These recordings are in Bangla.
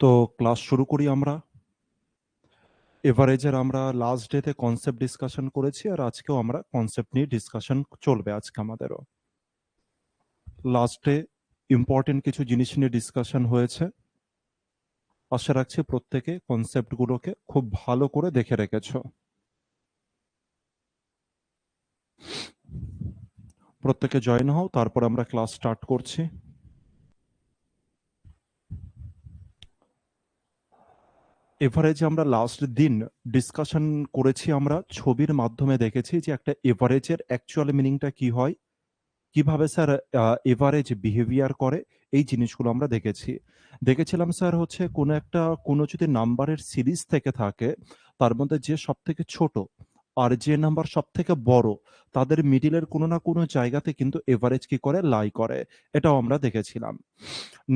তো ক্লাস শুরু করি আমরা। এভারেজের আমরা লাস্ট ডেতে কনসেপ্ট ডিসকাশন করেছি, আর আজকেও আমরা কনসেপ্ট নিয়ে ডিসকাশন চলবে আজকে আমাদেরও। লাস্ট ডে ইম্পর্টেন্ট কিছু জিনিস নিয়ে ডিসকাশন হয়েছে। আশা রাখছি প্রত্যেকে কনসেপ্টগুলোকে খুব ভালো করে দেখে রেখেছো। প্রত্যেকে জয়েন হও, তারপর আমরা ক্লাস স্টার্ট করছি। এভারেজ আমরা লাস্ট দিন ডিসকাশন করেছি, আমরা ছবির মাধ্যমে দেখেছি যে একটা এভারেজের অ্যাকচুয়াল মিনিংটা কি হয়, কিভাবে স্যার এভারেজ বিহেভিয়ার করে, এই জিনিসগুলো আমরা দেখেছিলাম স্যার। হচ্ছে কোনো যদি নাম্বারের সিরিজ থেকে থাকে, তার মধ্যে যে সব থেকে ছোট আর যে নাম্বার সব থেকে বড়, তাদের মিডিলের কোনো না কোনো জায়গাতে কিন্তু এভারেজ কি করে, লাই করে। এটাও আমরা দেখেছিলাম।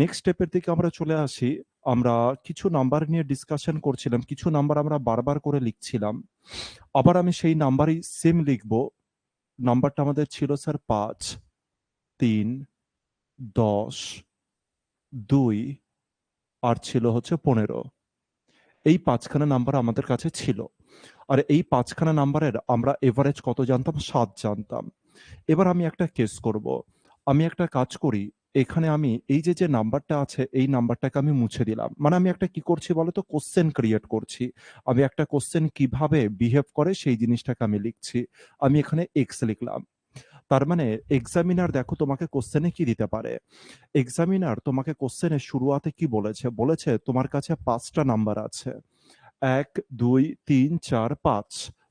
নেক্সট স্টেপের দিকে আমরা চলে আসি। আমরা কিছু নাম্বার নিয়ে ডিসকাশন করছিলাম, কিছু নাম্বার আমরা বারবার করে লিখছিলাম। আবার আমি সেই নাম্বারই সেম লিখবো। নাম্বারটা আমাদের ছিল স্যার 5, 3, 10, 2 আর ছিল হচ্ছে 15। এই 5খানা নাম্বার আমাদের কাছে ছিল। আর এই 5খানা নাম্বারের আমরা এভারেজ কত জানতাম? 7 জানতাম। এবার আমি একটা কেস করব। আমি একটা কাজ করি, এখানে আমি এই যে নাম্বারটা আছে, এই নাম্বারটাকে আমি মুছে দিলাম। মানে আমি একটা কি করছি বলতো, কোশ্চেন ক্রিয়েট করছি। আমি একটা কোশ্চেন কিভাবে বিহেভ করে সেই জিনিসটাকে আমি লিখছি। আমি এখানে এক্স লিখলাম। তার মানে এক্সামিনার দেখো তোমাকে কোশ্চেনে কি দিতে পারে। এক্সামিনার তোমাকে কোশ্চেনের শুরুয়াতে কি বলেছে? বলেছে তোমার কাছে 5টা নাম্বার আছে। 1, 2, 3, 4, 5।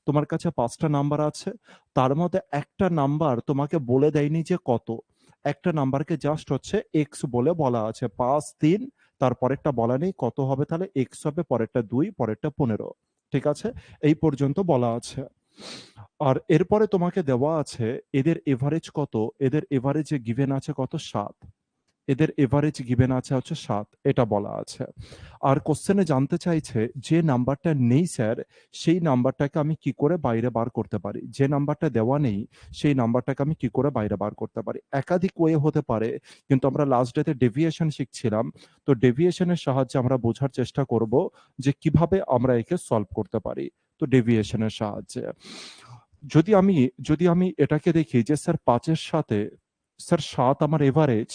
তোমার কাছে 5টা নাম্বার আছে। তার মধ্যে একটা নাম্বার তোমাকে বলে দেয়নি যে কত। একটা নাম্বারকে জাস্ট হচ্ছে এক্স বলে বলা আছে, 5, 3। তারপরেরটা বলা নেই কত হবে, তাহলে এক্স হবে, পরেরটা 2, পরেরটা 15। ঠিক আছে? এই পর্যন্ত বলা আছে। আর এরপরে তোমাকে দেওয়া আছে এদের এভারেজ কত। এদের এভারেজে গিভেন আছে কত? 7। এদের এভারেজ গিভেন আছে হচ্ছে 7, এটা বলা আছে। আর কোশ্চেনে জানতে চাইছে যে নাম্বারটা নেই স্যার, সেই নাম্বারটাকে আমি কি করে বাইরে বার করতে পারি। যে নাম্বারটা দেওয়া নেই, সেই নাম্বারটাকে আমি কি করে বাইরে বার করতে পারি। একাধিক ওয়ে হতে পারে, কিন্তু আমরা লাস্ট ডেতে ডেভিয়েশন শিখছিলাম। তো ডেভিয়েশনের সাহায্যে আমরা বোঝার চেষ্টা করব যে কিভাবে আমরা একে সলভ করতে পারি। তো ডেভিয়েশনের সাহায্যে যদি আমি এটাকে দেখি যে স্যার 5-এর সাথে স্যার 7 আমার এভারেজ,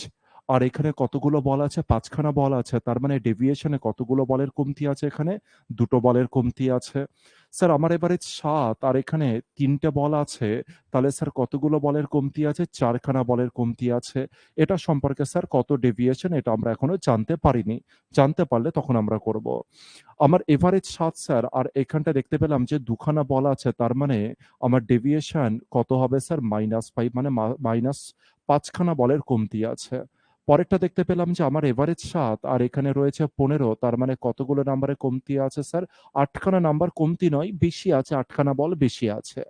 আর এখানে কতগুলো বল আছে? 5খানা বল আছে। তার মানে ডেভিয়েশনে কতগুলো বলের কমতি আছে? এখানে 2টো বলের কমতি আছে। স্যার আমার এভারেজ 7 আর এখানে 3টে বল আছে। তাহলে স্যার কতগুলো বলের কমতি আছে? 4খানা বলের কমতি আছে। এটা সম্পর্কে স্যার কত ডেভিয়েশন, এটা আমরা এখনো জানতে পারিনি। জানতে পারলে তখন আমরা করব। আমার এভারেজ 7 স্যার, আর এখানটা দেখতে পেলাম যে 2খানা বল আছে। তার মানে আমার ডেভিয়েশন কত হবে স্যার? -5, মানে -5খানা বলের কমতি আছে। পরেরটা দেখতে পেলাম যে আমার এভারেজ 7 আর এখানে রয়েছে 15। তার মানে কতগুলো নাম্বারের কমতি আছে স্যার? 8খানা নাম্বার কমতি নয়, বেশি আছে, 8খানা বল বেশি আছে।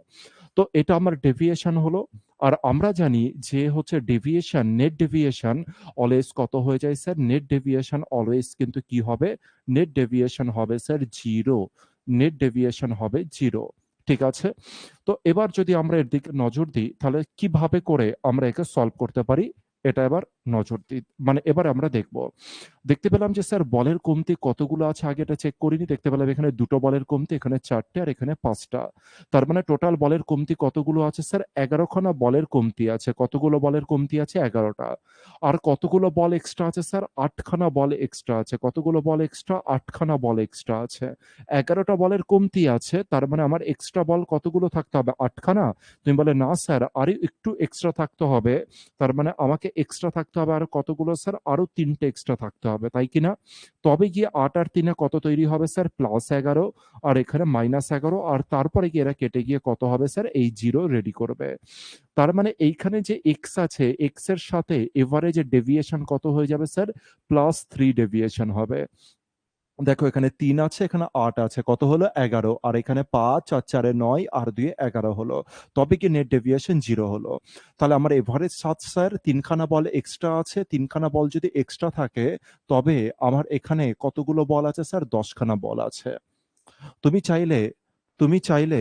তো এটা আমার ডেভিয়েশন হলো। আর আমরা জানি যে হচ্ছে ডেভিয়েশন, নেট ডেভিয়েশন অলওয়েজ কত হয়ে যায় স্যার? নেট ডেভিয়েশন অলওয়েজ কিন্তু কি হবে? নেট ডেভিয়েশন হবে স্যার 0। নেট ডেভিয়েশন হবে 0। ঠিক আছে? তো এবার যদি আমরা এর দিকে নজর দিই, তাহলে কিভাবে করে আমরা একে সলভ করতে পারি, এটা এবার নজর দিই। মানে এবার আমরা দেখব। দেখতে পেলাম যে স্যার বলের কমতি কতগুলো আছে, আগে এটা চেক করিনি। দেখতে পেলাম এখানে 2টো বলের কমতি, এখানে 4টে আর এখানে 5টা। তার মানে টোটাল বলের কমতি কতগুলো আছে স্যার? 11খানা বলের কমতি আছে। কতগুলো বলের কমতি আছে? 11টা। আর কতগুলো বল এক্সট্রা আছে স্যার? 8খানা বল এক্সট্রা আছে। কতগুলো বল এক্সট্রা? 8খানা বল এক্সট্রা আছে। 11টা বলের কমতি আছে, তার মানে আমার এক্সট্রা বল কতগুলো থাকতে হবে? 8খানা। তুমি বলে না স্যার, আরো একটু এক্সট্রা থাকতে হবে। তার মানে আমাকে এক্সট্রা থাকতে হবে আর কতগুলো স্যার? আরো 3টে এক্সট্রা থাকতে হবে, তাই কিনা? তবে গিয়ে 8 আর 3 কত তৈরি হবে স্যার? +11। আর এখানে -11, আর তারপরে গিয়ে এরা কেটে গিয়ে কত হবে স্যার? এই 0 রেডি করবে। তার মানে এইখানে যে এক্স আছে, এক্স এর সাথে এভারেজ ডেভিয়েশন কত হয়ে যাবে স্যার? +3 ডেভিয়েশন হবে। দেখো এখানে 3 আছে, এখানে 8 আছে, কত হলো? 11। আর এখানে 5 আর 4 9 আর 2 11 হলো। তবে কি নেট ডেভিয়েশন 0 হলো। তাহলে আমার এভারেজ 7 স্যার, 3খানা বল এক্সট্রা আছে। 3খানা বল যদি এক্সট্রা থাকে, তবে আমার এখানে কতগুলো বল আছে স্যার? 10খানা বল আছে। তুমি চাইলে তুমি চাইলে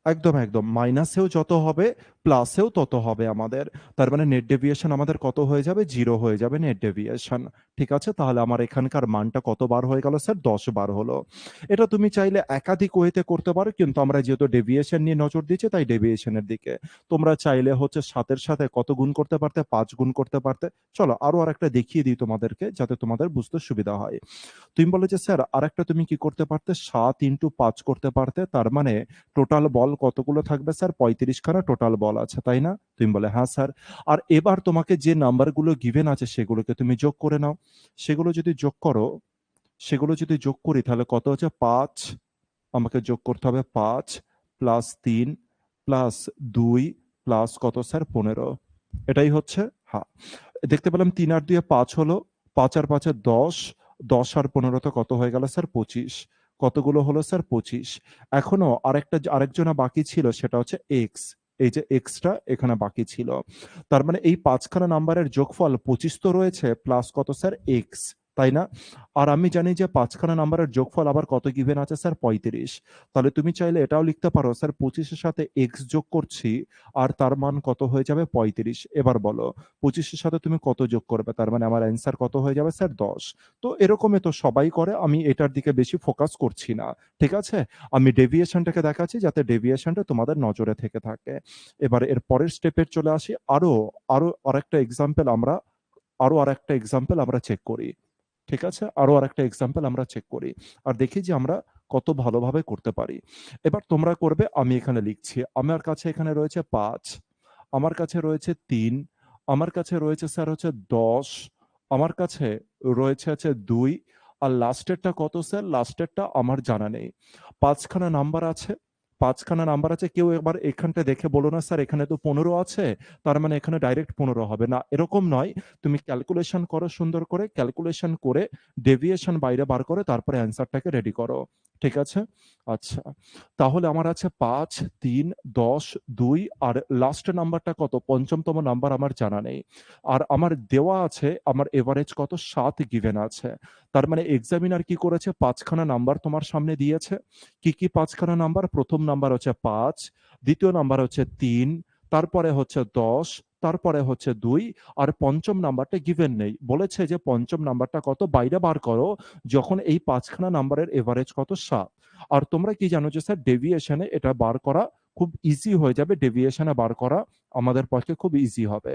একদম, একদম। মাইনাসেও যত হবে, প্লাসেও তত হবে আমাদের। তার মানে নেট ডেভিয়েশন আমাদের কত হয়ে যাবে? 0 হয়ে যাবে নেট ডেভিয়েশন। ঠিক আছে? তাহলে আমার এখানকার মানটা কত বার হয়ে গেল স্যার? 10 বার হলো। এটা তুমি চাইলে একাধিক ওয়েতে করতে পারো, কিন্তু আমরা যেহেতু ডেভিয়েশন নিয়ে নজর দিচ্ছি তাই ডেভিয়েশনের দিকে। তোমরা চাইলে হচ্ছে 7 এর সাথে কত গুণ করতে পারতে? 5 গুণ করতে পারতে। চলো আরো আরেকটা দেখিয়ে দিই তোমাদেরকে যাতে তোমাদের বুঝতে সুবিধা হয়। তুমি বলে যে স্যার আরেকটা তুমি কি করতে পারতে? 7 ইনটু 5 করতে পারতে। তার মানে টোটাল বল কতগুলো থাকবে স্যার? 35 খানা টোটাল বল আছে, তাই না? তুমি বলে হ্যাঁ স্যার। আর এবার তোমাকে যে নাম্বারগুলো গিভেন আছে সেগুলোকে তুমি যোগ করে নাও। সেগুলো যদি যোগ করো, সেগুলো যদি যোগ করি তাহলে কত হচ্ছে? 5, আমাকে যোগ করতে হবে 5 প্লাস 3 প্লাস 2 প্লাস কত স্যার? 15। এটাই হচ্ছে, হ্যাঁ। দেখতে পেলাম 3 আর 2 এ 5 হলো, 5 আর 5 এ 10, 10 আর 15 তে কত হয়ে গেল স্যার? 25। কতগুলো হলো স্যার? 25। এখনো আরেকজনা বাকি ছিল, সেটা হচ্ছে এক্স। এই যে এক্সটা এখানে বাকি ছিল। তার মানে এই 5 খানা নাম্বারের যোগফল 25 তো রয়েছে, প্লাস কত স্যার? এক্স, তাই না? আর আমি জানি যে 5 খানা নাম্বারের যোগফল আবার কত গিভেন আছে স্যার? 35। তাহলে তুমি চাইলে এটাও লিখতে পারো স্যার 25 এর সাথে এক্স যোগ করছি আর তার মান কত হয়ে যাবে? 35। এবার বলো 25 এর সাথে তুমি কত যোগ করবে? তার মানে আমার অ্যান্সার কত হয়ে যাবে স্যার? 10। তো এরকমই তো সবাই করে, আমি এটার দিকে বেশি ফোকাস করছি না। ঠিক আছে? আমি ডেভিয়েশনটাকে দেখাচ্ছি যাতে ডেভিয়েশনটা তোমাদের নজরে থেকে থাকে। এবার এর পরের স্টেপে চলে আসি। আরো আরেকটা এক্সাম্পল আমরা চেক করি। ঠিক আছে? আরো আরেকটা এক্সাম্পল আমরা চেক করি। আর দেখি যে আমরা কত ভালোভাবে করতে পারি। এবার তোমরা করবে, আমি এখানে লিখছি। আমার কাছে এখানে রয়েছে 5, আমার কাছে রয়েছে 3, আমার কাছে রয়েছে স্যার হচ্ছে 10, আমার কাছে রয়েছে হচ্ছে 2, আর লাস্টেরটা কত স্যার? লাস্টেরটা আমার জানা নেই। ৫ খানা নাম্বার আছে। ৫ খানা নাম্বার আছে। কেউ এবার এখানটা দেখে বলো না স্যার এখানে তো 15 আছে। তার মানে এখানে ডাইরেক্ট 15 হবে না। এরকম নয়। তুমি ক্যালকুলেশন করো সুন্দর করে। ক্যালকুলেশন করে ডেভিয়েশন বাইরে বার করে তারপরে অ্যান্সারটাকে রেডি করো। ঠিক আছে? আচ্ছা। তাহলে আমার আছে ৫, ৩, ১০, ২ আর লাস্ট নাম্বারটা কত? ৫ম নাম্বার আমার জানা নেই। আর আমার দেওয়া আছে আমার এভারেজ কত? ৭ গিভেন আছে। তার মানে এক্সামিনার কি করেছে? ৫ খানা নাম্বার তোমার সামনে দিয়েছে। কি, কি ৫ খানা নাম্বার? ১ম নাম্বার হচ্ছে ৫, দ্বিতীয় নাম্বার হচ্ছে ৩, তারপরে হচ্ছে ১০, তারপরে হচ্ছে ২ আর ৫ম নাম্বারটা গিভেন নেই। বলেছে যে ৫ম নাম্বারটা কত? বাইরে বার করো যখন এই ৫ খানা নাম্বারের এভারেজ কত? ৭। আর তোমরা কি জানো যে স্যার ডেভিয়েশনে এটা বার করা খুব ইজি হয়ে যাবে। ডেভিয়েশনে বার করা আমাদের পক্ষে খুব ইজি হবে।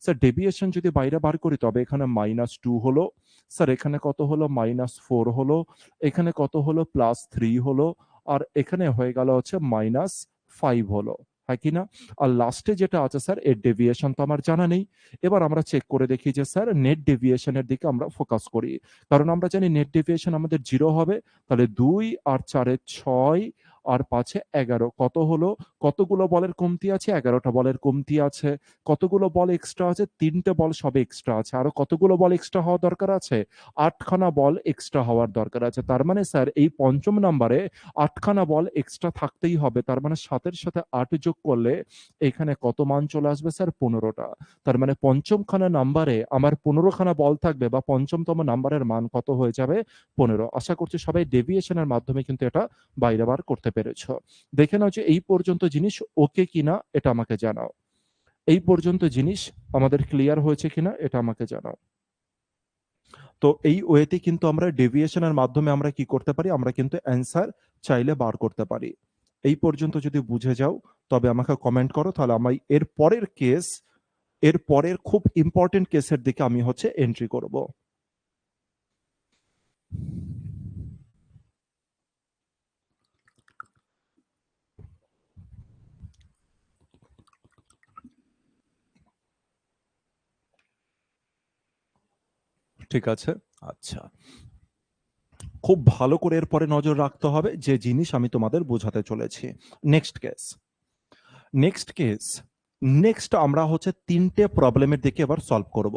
স্যার ডেভিয়েশন যদি বাইরে বার করি তবে এখানে -2 হলো। স্যার এখানে কত হলো? -4 হলো। এখানে কত হলো? +3 হলো। আর এখানে হয়ে গেল হচ্ছে -5 হলো। হয় কি না? আর লাস্টে যেটা আছে স্যার এর ডেভিয়েশন তো আমার জানা নেই। এবার আমরা চেক করে দেখি যে স্যার নেট ডেভিয়েশন এর দিকে আমরা ফোকাস করি। কারণ আমরা জানি নেট ডেভিয়েশন আমাদের 0 হবে। তাহলে ২ আর ৪ এ ৬ আর ৫ এ ১১ কত হলো? কতগুলো বলের কমতি আছে? ১১ টা বলের কমতি আছে। কতগুলো বল এক্সট্রা আছে? ৩ টে বল সবে এক্সট্রা আছে। আরো কতগুলো বল এক্সট্রা হওয়া দরকার আছে? ৮ খানা বল এক্সট্রা হওয়ার দরকার আছে। তার মানে স্যার এই ৫ম নাম্বারে ৮ খানা বল এক্সট্রা থাকতেই হবে। তার মানে ৭ এর সাথে ৮ যোগ করলে এখানে কত মান চলে আসবে স্যার? ১৫ টা। তার মানে ৫ম খানা নাম্বারে আমার ১৫ খানা বল থাকবে বা ৫ম নাম্বারের মান কত হয়ে যাবে? ১৫। আশা করছি সবাই ডেভিয়েশন এর মাধ্যমে কিন্তু এটা বাইরে বার করতে পেরেছো। দেখে নাও যে এই পর্যন্ত জিনিস ওকে কিনা এটা আমাকে জানাও। এই পর্যন্ত জিনিস আমাদের ক্লিয়ার হয়েছে কিনা এটা আমাকে জানাও। তো এই ওয়েতে কিন্তু আমরা ডেভিয়েশন এর মাধ্যমে আমরা কি করতে পারি? আমরা কিন্তু অ্যান্সার চাইলে বার করতে পারি। এই পর্যন্ত যদি বুঝে যাও তবে আমাকে কমেন্ট করো, তাহলে আমি এর পরের খুব ইম্পোর্টেন্ট কেসের দিকে আমি হচ্ছে এন্ট্রি করব। ঠিক আছে? আচ্ছা। খুব ভালো করে এরপরে নজর রাখতে হবে যে জিনিস আমি তোমাদের বোঝাতে চলেছি। Next case. Next case. Next আমরা হচ্ছে ৩ টে প্রবলেমের দিকে এবার সলভ করব।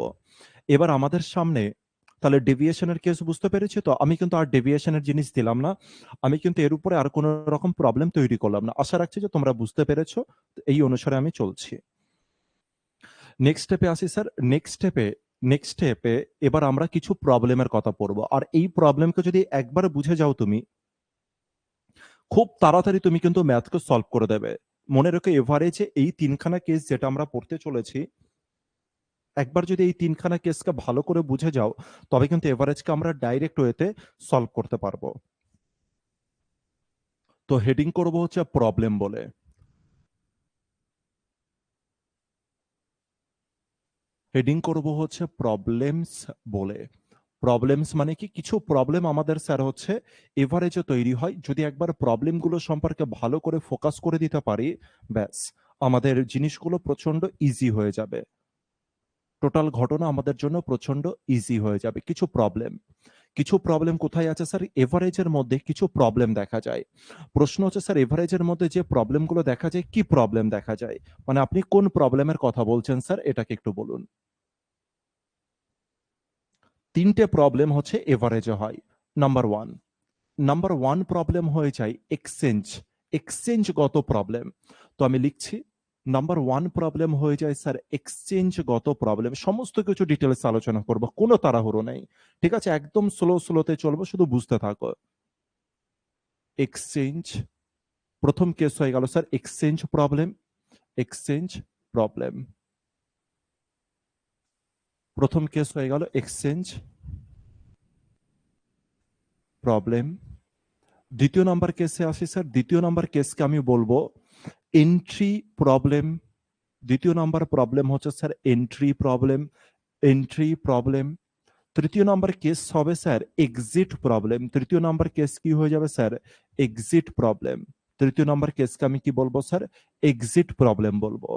এবার আমাদের সামনে তাহলে ডেভিয়েশন এর কেস বুঝতে পেরেছি তো? আমি কিন্তু আর ডেভিয়েশন এর জিনিস দিলাম না। আমি কিন্তু এর উপরে আর কোন রকম প্রবলেম তৈরি করলাম না। আশা রাখছি যে তোমরা বুঝতে পেরেছো। এই অনুসারে আমি চলছি। নেক্সট স্টেপে আসি স্যার। নেক্সট স্টেপে এবার আমরা কিছু প্রবলেমের কথা পড়ব। আর এই প্রবলেমকে যদি একবার বুঝে যাও তুমি, খুব তাড়াতাড়ি তুমি কিন্তু ম্যাথকে সলভ করে দেবে। মনে রেখো এভারেজে এই ৩ খানা কেস যেটা আমরা পড়তে চলেছি, একবার যদি এই ৩ খানা কেসকে ভালো করে বুঝে যাও, তবে কিন্তু এভারেজকে আমরা ডাইরেক্ট ওয়েতে সলভ করতে পারবো। তো হেডিং করব হচ্ছে প্রবলেম বলে। হেডিং করব হচ্ছে প্রবলেমস বলে। প্রবলেমস মানে কি? কিছু প্রবলেম আমাদের স্যার হচ্ছে এভারেজে তৈরি হয়। যদি একবার প্রবলেমগুলো সম্পর্কে ভালো করে ফোকাস করে দিতে পারি, ব্যাস আমাদের জিনিসগুলো প্রচন্ড ইজি হয়ে যাবে। টোটাল ঘটনা আমাদের জন্য প্রচন্ড ইজি হয়ে যাবে। কিছু প্রবলেম কোথায় আছে স্যার? এভারেজের মধ্যে কিছু প্রবলেম দেখা যায়। প্রশ্ন হচ্ছে স্যার এভারেজের মধ্যে যে প্রবলেমগুলো দেখা যায়, কি প্রবলেম দেখা যায়? মানে আপনি কোন প্রবলেমের কথা বলছেন স্যার, এটাকে একটু বলুন। ৩ টে প্রবলেম হচ্ছে এভারেজে হয়। নাম্বার 1, নাম্বার 1 প্রবলেম হয়ে যায় এক্সচেঞ্জগত প্রবলেম। তো আমি লিখছি নাম্বার 1 প্রবলেম হয়ে যায় স্যার এক্সচেঞ্জগত প্রবলেম। সমস্ত কিছু ডিটেইলস আলোচনা করব। কোনো তাড়াহুড়ো নেই। ঠিক আছে? একদম স্লোতে চলবো, শুধু বুঝতে থাকো। এক্সচেঞ্জ, প্রথম কেস হয়ে গেল স্যার এক্সচেঞ্জ প্রবলেম। প্রথম কেস হয়ে গেল এক্সচেঞ্জ প্রবলেম। দ্বিতীয় নাম্বার কেসে আসি স্যার। দ্বিতীয় নাম্বার কেসকে আমি বলবো এন্ট্রি প্রবলেম। দ্বিতীয় নাম্বার প্রবলেম হচ্ছে স্যার এন্ট্রি প্রবলেম। তৃতীয় নাম্বার কেস হবে স্যার এক্সিট প্রবলেম। তৃতীয় নাম্বার কেস কি হয়ে যাবে স্যার? Exit problem. তৃতীয় নাম্বার কেসকে আমি কি বলবো স্যার? এক্সিট প্রবলেম বলবো।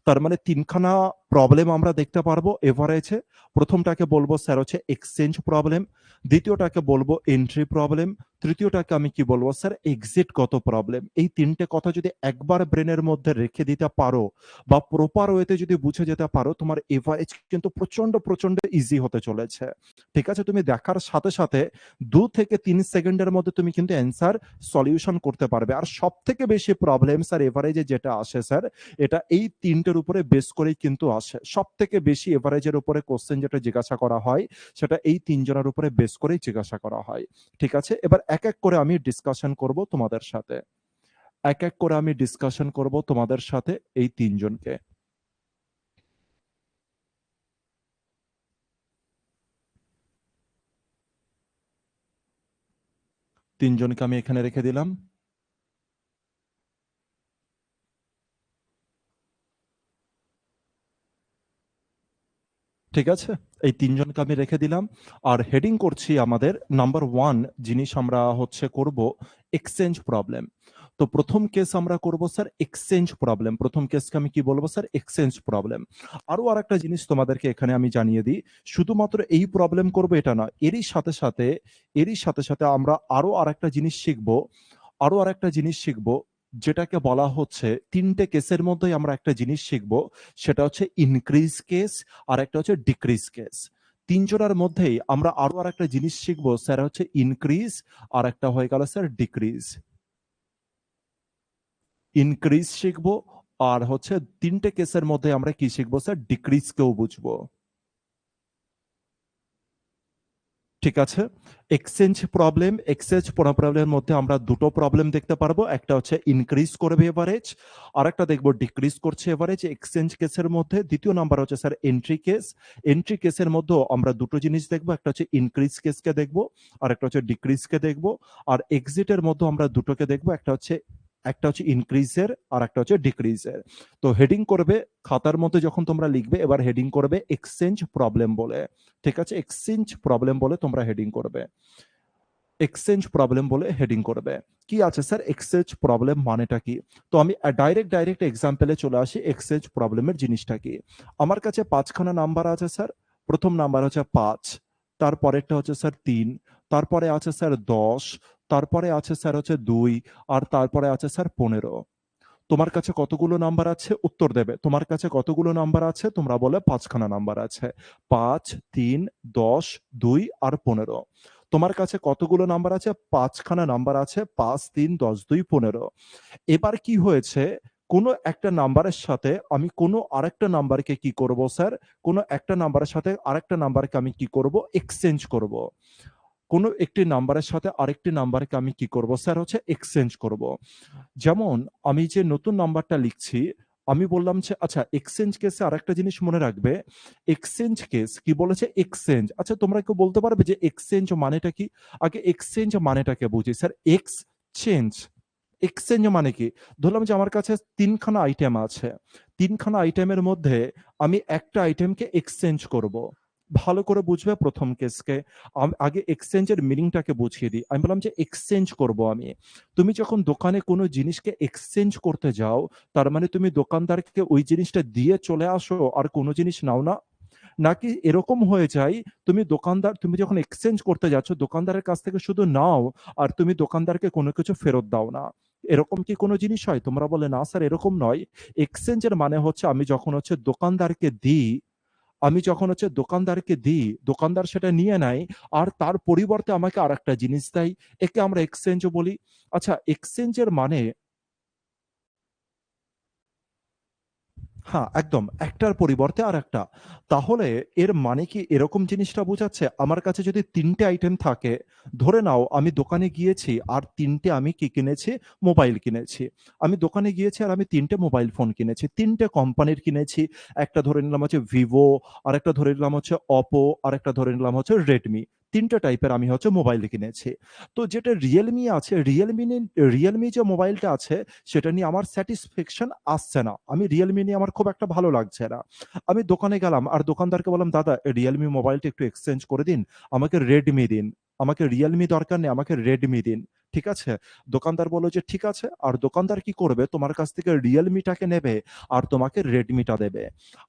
তার মানে ৩ খানা প্রবলেম আমরা দেখতে পারবো এভারেজে। প্রথমটাকে বলবো স্যার হচ্ছে এক্সচেঞ্জ প্রবলেম, দ্বিতীয়টাকে বলবো এন্ট্রি প্রবলেম, তৃতীয়টাকে আমি কি বলবো স্যার? এক্সিটগত প্রবলেম। এই ৩ টে কথা যদি একবার ব্রেনের মধ্যে রেখে দিতে পারো বা প্রপার ওয়েতে যদি বুঝে যেতে পারো, তোমার এভারেজ কিন্তু প্রচন্ড ইজি হতে চলেছে। ঠিক আছে? তুমি দেখার সাথে ২ থেকে ৩ সেকেন্ডের মধ্যে তুমি কিন্তু অ্যান্সার সলিউশন করতে পারবে। আর সবথেকে বেশি প্রবলেম স্যার এভারেজে যেটা আসে স্যার, এটা এই ৩ টের উপরে বেস করেই কিন্তু আসে। সবথেকে বেশি এভারেজের উপরে কোয়েশ্চেন যেটা জিজ্ঞাসা করা হয়, সেটা এই ৩ জনের উপরে বেস করেই জিজ্ঞাসা করা হয়। ঠিক আছে? এবার এক করে আমি ডিসকাশন করব তোমাদের সাথে। এক করে আমি ডিসকাশন করব তোমাদের সাথে এই ৩ জনকে। ৩ জনকে আমি এখানে রেখে দিলাম। ঠিক আছে? এই ৩ জনকে আমি রেখে দিলাম। আর হেডিং করছি আমাদের নাম্বার 1 জিনিস আমরা হচ্ছে করব এক্সচেঞ্জ প্রবলেম। তো প্রথম কেস আমরা করব স্যার এক্সচেঞ্জ প্রবলেম। প্রথম কেসকে আমি কি বলবো স্যার? Exchange problem. আরো আরেকটা জিনিস তোমাদেরকে এখানে আমি জানিয়ে দিই। শুধুমাত্র এই প্রবলেম করব এটা না। এরই সাথে আমরা আরো আরেকটা জিনিস শিখব, যেটাকে বলা হচ্ছে ৩ টে কেসের মধ্যেই আমরা একটা জিনিস শিখব, সেটা হচ্ছে ইনক্রিজ কেস আর একটা হচ্ছে ডিক্রিজ কেস। ৩ জনের মধ্যেই আমরা আরো আরেকটা জিনিস শিখব স্যার হচ্ছে ইনক্রিজ, আর একটা হয়ে গেল স্যার ডিক্রিজ। ইনক্রিজ শিখবো আর হচ্ছে ৩ টে কেসের মধ্যে আমরা কি শিখবো স্যার? ডিক্রিজ কেও বুঝবো। ঠিক আছে? এক্সচেঞ্জ প্রবলেমের মধ্যে আমরা ২ টো প্রবলেম দেখতে পারবো। একটা হচ্ছে ইনক্রিজ করবে এভারেজ, আরেকটা দেখব ডিক্রিজ করছে এভারেজ এক্সচেঞ্জ কেসের মধ্যে। দ্বিতীয় নাম্বার হচ্ছে স্যার এন্ট্রি কেস। এন্ট্রি কেসের মধ্যেও আমরা ২ টো জিনিস দেখবো। একটা হচ্ছে ইনক্রিজ কেসকে দেখবো, আরেকটা হচ্ছে ডিক্রিজকে দেখবো। আর এক্সিটের মধ্যেও আমরা ২ টোকে দেখবো। একটা হচ্ছে ইনক্রিজের আর একটা হচ্ছে ডিক্রিজের। তো হেডিং করবে খাতার মধ্যে যখন তোমরা লিখবে, এবার হেডিং করবে এক্সচেঞ্জ প্রবলেম বলে। ঠিক আছে? এক্সচেঞ্জ প্রবলেম বলে তোমরা হেডিং করবে। এক্সচেঞ্জ প্রবলেম বলে হেডিং করবে। কি আছে স্যার এক্সচেঞ্জ প্রবলেম মানেটা কি? তো আমি ডাইরেক্ট এক্সাম্পলে চলে আসি এক্সচেঞ্জ প্রবলেমের জিনিসটা কি। আমার কাছে ৫ খানা নাম্বার আছে স্যার। প্রথম নাম্বার হচ্ছে ৫, তারপরেরটা হচ্ছে স্যার ৩, তারপরে আছে স্যার ১০, তারপরে আছে স্যার হচ্ছে ২, আর তারপরে আছে স্যার ১৫। তোমার কাছে কতগুলো নাম্বার আছে? উত্তর দেবে। তোমার কাছে কতগুলো নাম্বার আছে? তোমরা বলে ৫ খানা নাম্বার আছে। ৫, ৩, ১০, ২ আর ১৫। তোমার কাছে কতগুলো নাম্বার আছে? ৫ খানা নাম্বার আছে। ৫, ৩, ১০, ২, ১৫। এবার কি হয়েছে? কোনো একটা নাম্বারের সাথে আমি কোনো আরেকটা নাম্বারকে কি করব স্যার? কোনো একটা নাম্বারের সাথে আরেকটা নাম্বারকে আমি কি করব? এক্সচেঞ্জ করব। কোনো একটি নাম্বারের সাথে আরেকটি নাম্বারকে আমি কি করব স্যার হচ্ছে এক্সচেঞ্জ করব। যেমন আমি যে নতুন নাম্বারটা লিখছি, আমি বললাম যে আচ্ছা এক্সচেঞ্জ কেসে আরেকটা জিনিস মনে রাখবে। এক্সচেঞ্জ কেস কি বলেছে? এক্সচেঞ্জ। আচ্ছা তোমরা কেউ বলতে পারবে যে এক্সচেঞ্জ মানেটা কি? আগে এক্সচেঞ্জ মানেটাকে বুঝি। স্যার এক্সচেঞ্জ, এক্সচেঞ্জ মানে কি? ধরলাম যে আমার কাছে ৩ খানা আইটেম আছে। ৩ খানা আইটেমের মধ্যে আমি একটা আইটেমকে এক্সচেঞ্জ করব। ভালো করে বুঝবে ১ম কেসকে। আগে এক্সচেঞ্জ এর মিনিংটাকে বুঝিয়ে দিই। আমি বললাম যে এক্সচেঞ্জ করব আমি। তুমি যখন দোকানে কোনো জিনিসকে এক্সচেঞ্জ করতে যাও, তার মানে তুমি দোকানদারকে ওই জিনিসটা দিয়ে চলে আসো আর কোনো জিনিস নাও না? নাকি এরকম হয়ে যায় তুমি যখন এক্সচেঞ্জ করতে যাচ্ছ দোকানদারের কাছ থেকে শুধু নাও আর তুমি দোকানদারকে কোনো কিছু ফেরত দাও না? এরকম কি কোনো জিনিস হয়? তোমরা বলে না স্যার এরকম নয়। এক্সচেঞ্জ এর মানে হচ্ছে আমি যখন হচ্ছে দোকানদারকে দিই, দোকানদার সেটা নিয়ে নেয় আর তার পরিবর্তে আমাকে আরেকটা জিনিস দেয়। একে আমরা এক্সচেঞ্জও বলি। আচ্ছা এক্সচেঞ্জ এর মানে হ্যাঁ, একদম। একটার পরিবর্তে আরেকটা। তাহলে এর মানে কি এরকম জিনিসটা বোঝাচ্ছে? আমার কাছে যদি ৩ টে আইটেম থাকে, ধরে নাও আমি দোকানে গিয়েছি আর ৩ টে আমি কি কিনেছি? মোবাইল কিনেছি। আমি দোকানে গিয়েছি আর আমি ৩ টে মোবাইল ফোন কিনেছি। ৩ টে কোম্পানির কিনেছি। একটা ধরে নিলাম হচ্ছে Vivo, আরেকটা ধরে নিলাম হচ্ছে Oppo, আরেকটা ধরে নিলাম হচ্ছে Redmi। ৩ টে টাইপের আমি হচ্ছে মোবাইল কিনেছি। তো যেটা Realme আছে, Realme যে মোবাইলটা আছে সেটা নিয়ে আমার স্যাটিসফ্যাকশন আসছে না। আমি Realme নিয়ে আমার খুব একটা ভালো লাগছে না। আমি দোকানে গেলাম আর দোকানদারকে বললাম, "দাদা Realme মোবাইলটা একটু এক্সচেঞ্জ করে দিন। আমাকে Redmi দিন। আমাকে Realme দরকার নেই, আমাকে Redmi দিন।" ঠিক আছে? দোকানদার বলল যে, "ঠিক আছে।" আর দোকানদার কি করবে? তোমার কাছ থেকে Realme টাকে নেবে আর তোমাকে Redmi টা দেবে।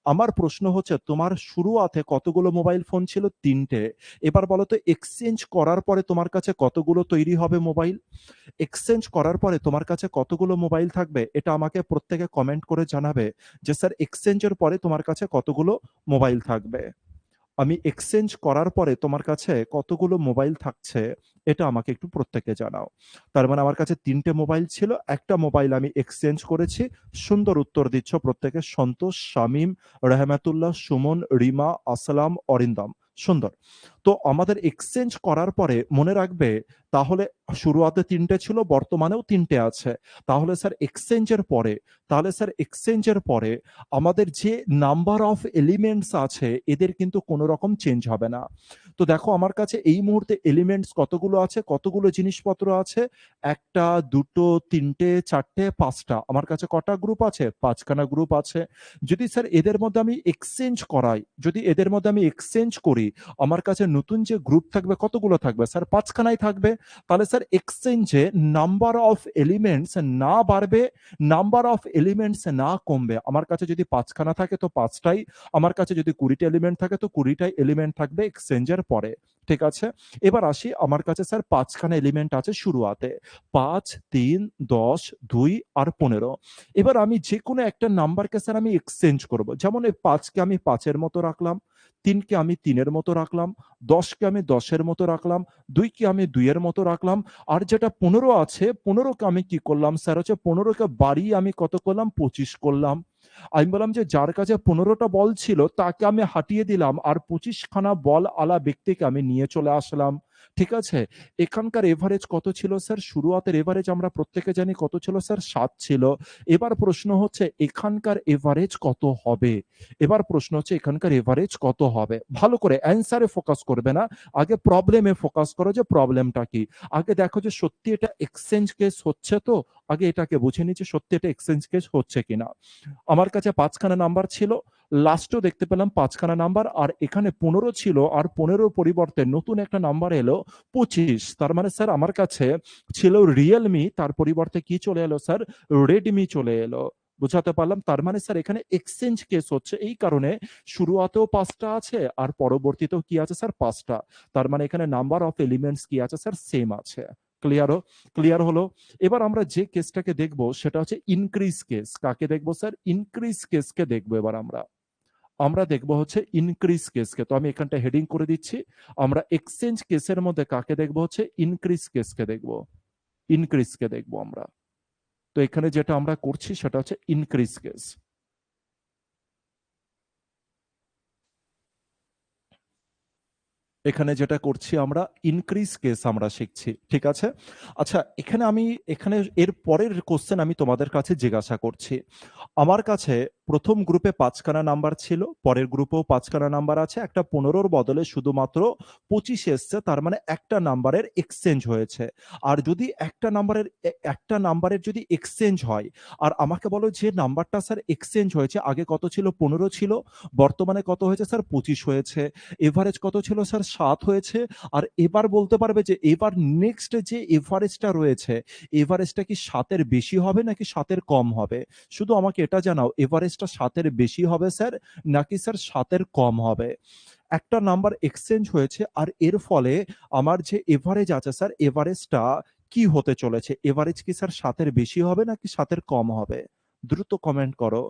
আমার প্রশ্ন হচ্ছে তোমার শুরুয়াতে কতগুলো মোবাইল ফোন ছিল? ৩ টে। এবার বলো তো এক্সচেঞ্জ করার পরে তোমার কাছে কতগুলো তৈরি হবে মোবাইল? এক্সচেঞ্জ করার পরে তোমার কাছে কতগুলো মোবাইল থাকবে? এটা আমাকে প্রত্যেকে কমেন্ট করে জানাবে যে, "স্যার এক্সচেঞ্জ এর পরে তোমার কাছে কতগুলো মোবাইল থাকবে?" আমি এক্সচেঞ্জ করার পরে তোমার কাছে কতগুলো মোবাইল থাকছে, এটা আমাকে একটু প্রত্যেকে জানাও। তার মানে আমার কাছে ৩ টে মোবাইল ছিল। একটা মোবাইল আমি এক্সচেঞ্জ করেছি। সুন্দর উত্তর দিচ্ছ প্রত্যেকে। সন্তোষ, শামীম, রেহমাতুল্লাহ, সুমন, রিমা, আসলাম, অরিন্দম। সুন্দর। তো আমাদের এক্সচেঞ্জ করার পরে মনে রাখবে তাহলে শুরুয়াতে ৩ টে ছিল, বর্তমানেও ৩ টে আছে। তাহলে স্যার এক্সচেঞ্জ এর পরে আমাদের যে নাম্বার অফ এলিমেন্টস আছে এদের কিন্তু কোনো রকম চেঞ্জ হবে না। তো দেখো আমার কাছে এই মুহূর্তে এলিমেন্টস কতগুলো আছে, কতগুলো জিনিসপত্র আছে? ১ টা, ২ টো, ৩ টে, ৪ টে, ৫ টা। আমার কাছে কটা গ্রুপ আছে? ৫ খানা গ্রুপ আছে। যদি স্যার এদের মধ্যে আমি এক্সচেঞ্জ করাই, যদি এদের মধ্যে আমি এক্সচেঞ্জ করি, আমার কাছে নতুন যে গ্রুপ থাকবে কতগুলো থাকবে? স্যার ৫ খানাই থাকবে। তাহলে স্যার এক্সচেঞ্জে নাম্বার অফ এলিমেন্টস না বাড়বে, নাম্বার অফ এলিমেন্টস না কমবে। আমার কাছে যদি ৫ খানা থাকে তো ৫ টাই, আমার কাছে যদি ২০ টা এলিমেন্ট থাকে তো ২০ টাই এলিমেন্ট থাকবে এক্সচেঞ্জের পরে। ঠিক আছে? এবার আসি আমার কাছে স্যার ৫ খানা এলিমেন্ট আছে শুরুয়াতে। ৫, ৩, ১০, ২ আর ১৫। এবার আমি যেকোনো একটা নাম্বারকে স্যার আমি এক্সচেঞ্জ করব। যেমন এই ৫ কে আমি ৫ এর মতো রাখলাম, ৩ কে আমি ৩ এর মতো রাখলাম, ১০ কে আমি ১০ এর মতো রাখলাম, ২ কে আমি ২ এর মতো রাখলাম। আর যেটা ১৫ আছে, ১৫ কে আমি কি করলাম স্যার হচ্ছে ১৫ কে বাড়িয়ে আমি কত করলাম? ২৫ করলাম। আমি বললাম যে যার কাছে ১৫ টা বল ছিল তাকে আমি হাঁটিয়ে দিলাম আর ২৫ খানা বল আলা ব্যক্তিকে আমি নিয়ে চলে আসলাম। ঠিক আছে? এখানকার এভারেজ কত ছিল স্যার? শুরুয়াতের এভারেজ আমরা প্রত্যেকে জানি কত ছিল স্যার? ৭ ছিল। এবার প্রশ্ন হচ্ছে এখানকার এভারেজ কত হবে? এবার প্রশ্ন হচ্ছে এখানকার এভারেজ কত হবে? ভালো করে অ্যান্সার এ ফোকাস করবে না। আগে প্রবলেমে ফোকাস করো যে প্রবলেমটা কি? আগে দেখো যে সত্যি এটা এক্সচেঞ্জ কেস হচ্ছে তো? আগে এটাকে বুঝে নিই যে সত্যি এটা এক্সচেঞ্জ কেস হচ্ছে কিনা। আমার কাছে ৫ খানা নাম্বার ছিল। লাস্টেও দেখতে পেলাম ৫ খানা নাম্বার আর এখানে ১৫ ছিল আর ১৫ র পরিবর্তে নতুন একটা নাম্বার এলো ২৫। তার মানে স্যার আমার কাছে ছিল Realme, তার পরিবর্তে কি চলে এলো স্যার? Redmi চলে এলো। বুঝাতে পারলাম? তার মানে স্যার এখানে এক্সচেঞ্জ কেস হচ্ছে এই কারণে শুরুয়াতেও ৫ টা আছে আর পরবর্তীতেও কি আছে স্যার? ৫ টা। তার মানে এখানে নাম্বার অফ এলিমেন্টস কি আছে স্যার? সেম আছে। ক্লিয়ার ক্লিয়ার হলো? এবার আমরা যে কেসটাকে দেখব সেটা হচ্ছে ইনক্রিজ কেস। কাকে দেখব স্যার? ইনক্রিজ কেসকে দেখব এবার আমরা। আমরা দেখব হচ্ছে ইনক্রিজ কেসকে। তো আমি এখানটা হেডিং করে দিচ্ছি। আমরা এক্সচেঞ্জ কেসের মধ্যে কাকে দেখব হচ্ছে ইনক্রিজ কেসকে দেখব। ইনক্রিজকে দেখব আমরা। তো এখানে যেটা আমরা করছি সেটা হচ্ছে ইনক্রিজ কেস। এখানে যেটা করছি আমরা ইনক্রিজ কেস আমরা শিখছি, ঠিক আছে? আচ্ছা, এখানে এর পরের কোশ্চেন আমি তোমাদের কাছে জিজ্ঞাসা করছি। আমার কাছে প্রথম গ্রুপে ৫ খানা নাম্বার ছিল, পরের গ্রুপেও ৫ খানা নাম্বার আছে। একটা ১৫ র বদলে শুধুমাত্র ২৫ এসছে, তার মানে একটা নাম্বারের এক্সচেঞ্জ হয়েছে। আর যদি একটা নাম্বারের যদি এক্সচেঞ্জ হয়, আর আমাকে বলো যে নাম্বারটা স্যার এক্সচেঞ্জ হয়েছে, আগে কত ছিল? ১৫ ছিল, বর্তমানে কত হয়েছে স্যার? ২৫ হয়েছে। এভারেজ কত ছিল স্যার? ৭ হয়েছে। আর এবার বলতে পারবে যে এবার নেক্সট যে এভারেজটা রয়েছে, এভারেজটা কি ৭ এর বেশি হবে নাকি ৭ এর কম হবে? শুধু আমাকে এটা জানাও, এভারেজটা ৭ এর বেশি হবে স্যার, নাকি স্যার ৭ এর কম হবে? একটা নাম্বার এক্সচেঞ্জ হয়েছে, আর এর ফলে আমার যে এভারেজ আছে স্যার, এভারেজটা কি হতে চলেছে? এভারেজ কি স্যার ৭ এর বেশি হবে নাকি ৭ এর কম হবে? দ্রুত কমেন্ট করো।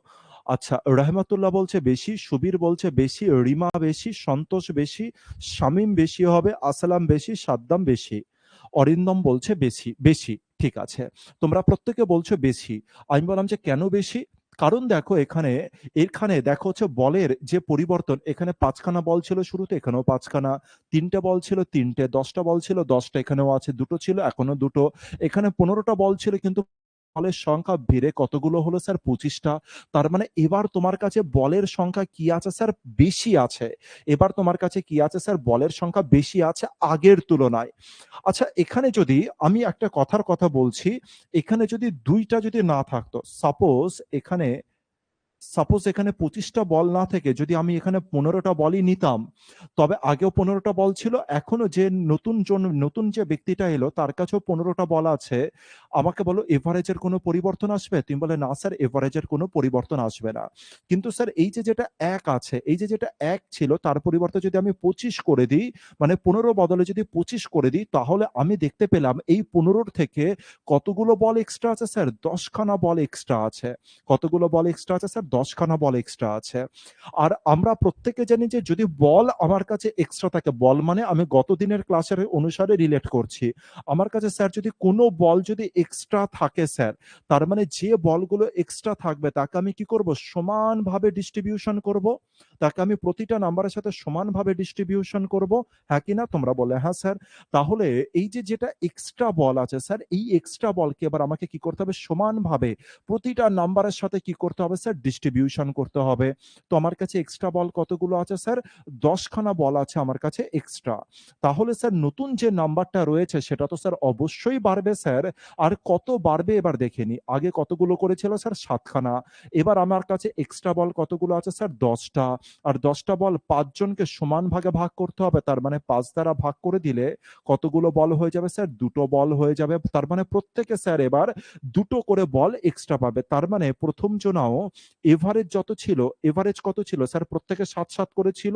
আচ্ছা, রহমাতুল্লাহ বলছে বেশি, সুবীর বলছে বেশি, রিমা বেশি, সন্তোষ বেশি, শামীম বেশি হবে, আসলাম বেশি, সাদ্দাম বেশি, অরিন্দম বলছে বেশি। বেশি, ঠিক আছে। তোমরা প্রত্যেকে বলছো বেশি। আমি বললাম যে কেন বেশি? কারণ দেখো এখানে দেখো হচ্ছে বলের যে পরিবর্তন, এখানে ৫ খানা বল ছিল শুরুতে, এখানেও ৫ খানা, ৩টে বল ছিল ৩টে, ১০টা বল ছিল ১০টা, এখানেও আছে, ২টো ছিল এখনো ২টো, এখানে ১৫টা বল ছিল, কিন্তু বলের সংখ্যা বেড়ে কতগুলো হলো স্যার? ২৫টা। তার মানে এবার তোমার কাছে বলের সংখ্যা কি আছে স্যার? বেশি আছে। এবার তোমার কাছে কি আছে স্যার? বলের সংখ্যা বেশি আছে আগের তুলনায়। আচ্ছা, এখানে যদি আমি একটা কথার কথা বলছি, এখানে যদি ২টা যদি না থাকতো, সাপোজ এখানে ২৫টা বল না থেকে যদি আমি এখানে ১৫টা বলই নিতাম, তবে আগেও ১৫টা বল ছিল, এখনো যে নতুন যে ব্যক্তিটা এলো তার কাছেও ১৫টা বল আছে। আমাকে বলো এভারেজের কোনো পরিবর্তন আসবে? তুমি বলে না স্যার, এভারেজের কোনো পরিবর্তন আসবে না। কিন্তু স্যার এই যে যেটা ১ আছে, এই যে যেটা ১ ছিল তার পরিবর্তে যদি আমি ২৫ করে দিই, মানে ১৫ বদলে যদি ২৫ করে দিই, তাহলে আমি দেখতে পেলাম এই ১৫ থেকে কতগুলো বল এক্সট্রা আছে স্যার? ১০ খানা বল এক্সট্রা আছে। কতগুলো বল এক্সট্রা আছে স্যার? ১০ খানা বল এক্সট্রা আছে। আর আমরা প্রত্যেকে জানি যে যদি বল আমার কাছে এক্সট্রা থাকে, বল মানে আমি গত দিনের ক্লাসের অনুসারে রিলেট করছি। আমার কাছে স্যার যদি কোনো বল যদি এক্সট্রা থাকে স্যার, তার মানে যে বলগুলো এক্সট্রা থাকবে তাকে আমি কি করব? সমানভাবে ডিস্ট্রিবিউশন করব। তাকে আমি প্রতিটা নাম্বারের সাথে সমানভাবে ডিস্ট্রিবিউশন করব। হ্যাঁ কি না? তোমরা বললে হ্যাঁ স্যার। তাহলে এই যে যেটা এক্সট্রা বল আছে স্যার, এই এক্সট্রা বলকে এবার আমাকে কি করতে হবে? সমানভাবে প্রতিটা নাম্বারের সাথে কি করতে হবে স্যার? ডিস্ট্রিবিউশন করতে হবে। তো আমার কাছে এক্সট্রা বল কতগুলো আছে স্যার? ১০ খানা বল আছে আমার কাছে এক্সট্রা। তাহলে স্যার নতুন যে নাম্বারটা রয়েছে সেটা তো স্যার অবশ্যই বাড়বে স্যার। আর কত বাড়বে এবার দেখে নিই। আগে কতগুলো করেছিল স্যার? ৭ খানা। এবার আমার কাছে এক্সট্রা বল কতগুলো আছে স্যার? ১০টা। আর ১০টা বল ৫ জনকে সমান ভাগে ভাগ করতে হবে। তার মানে ৫ দ্বারা ভাগ করে দিলে কতগুলো বল হয়ে যাবে স্যার? ২টো বল হয়ে যাবে। তার মানে প্রত্যেকে স্যার এবার ২টো করে বল এক্সট্রা পাবে। তার মানে প্রথম জনাও এভারেজ যত ছিল, এভারেজ কত ছিল স্যার? প্রত্যেকে ৭ করে ছিল।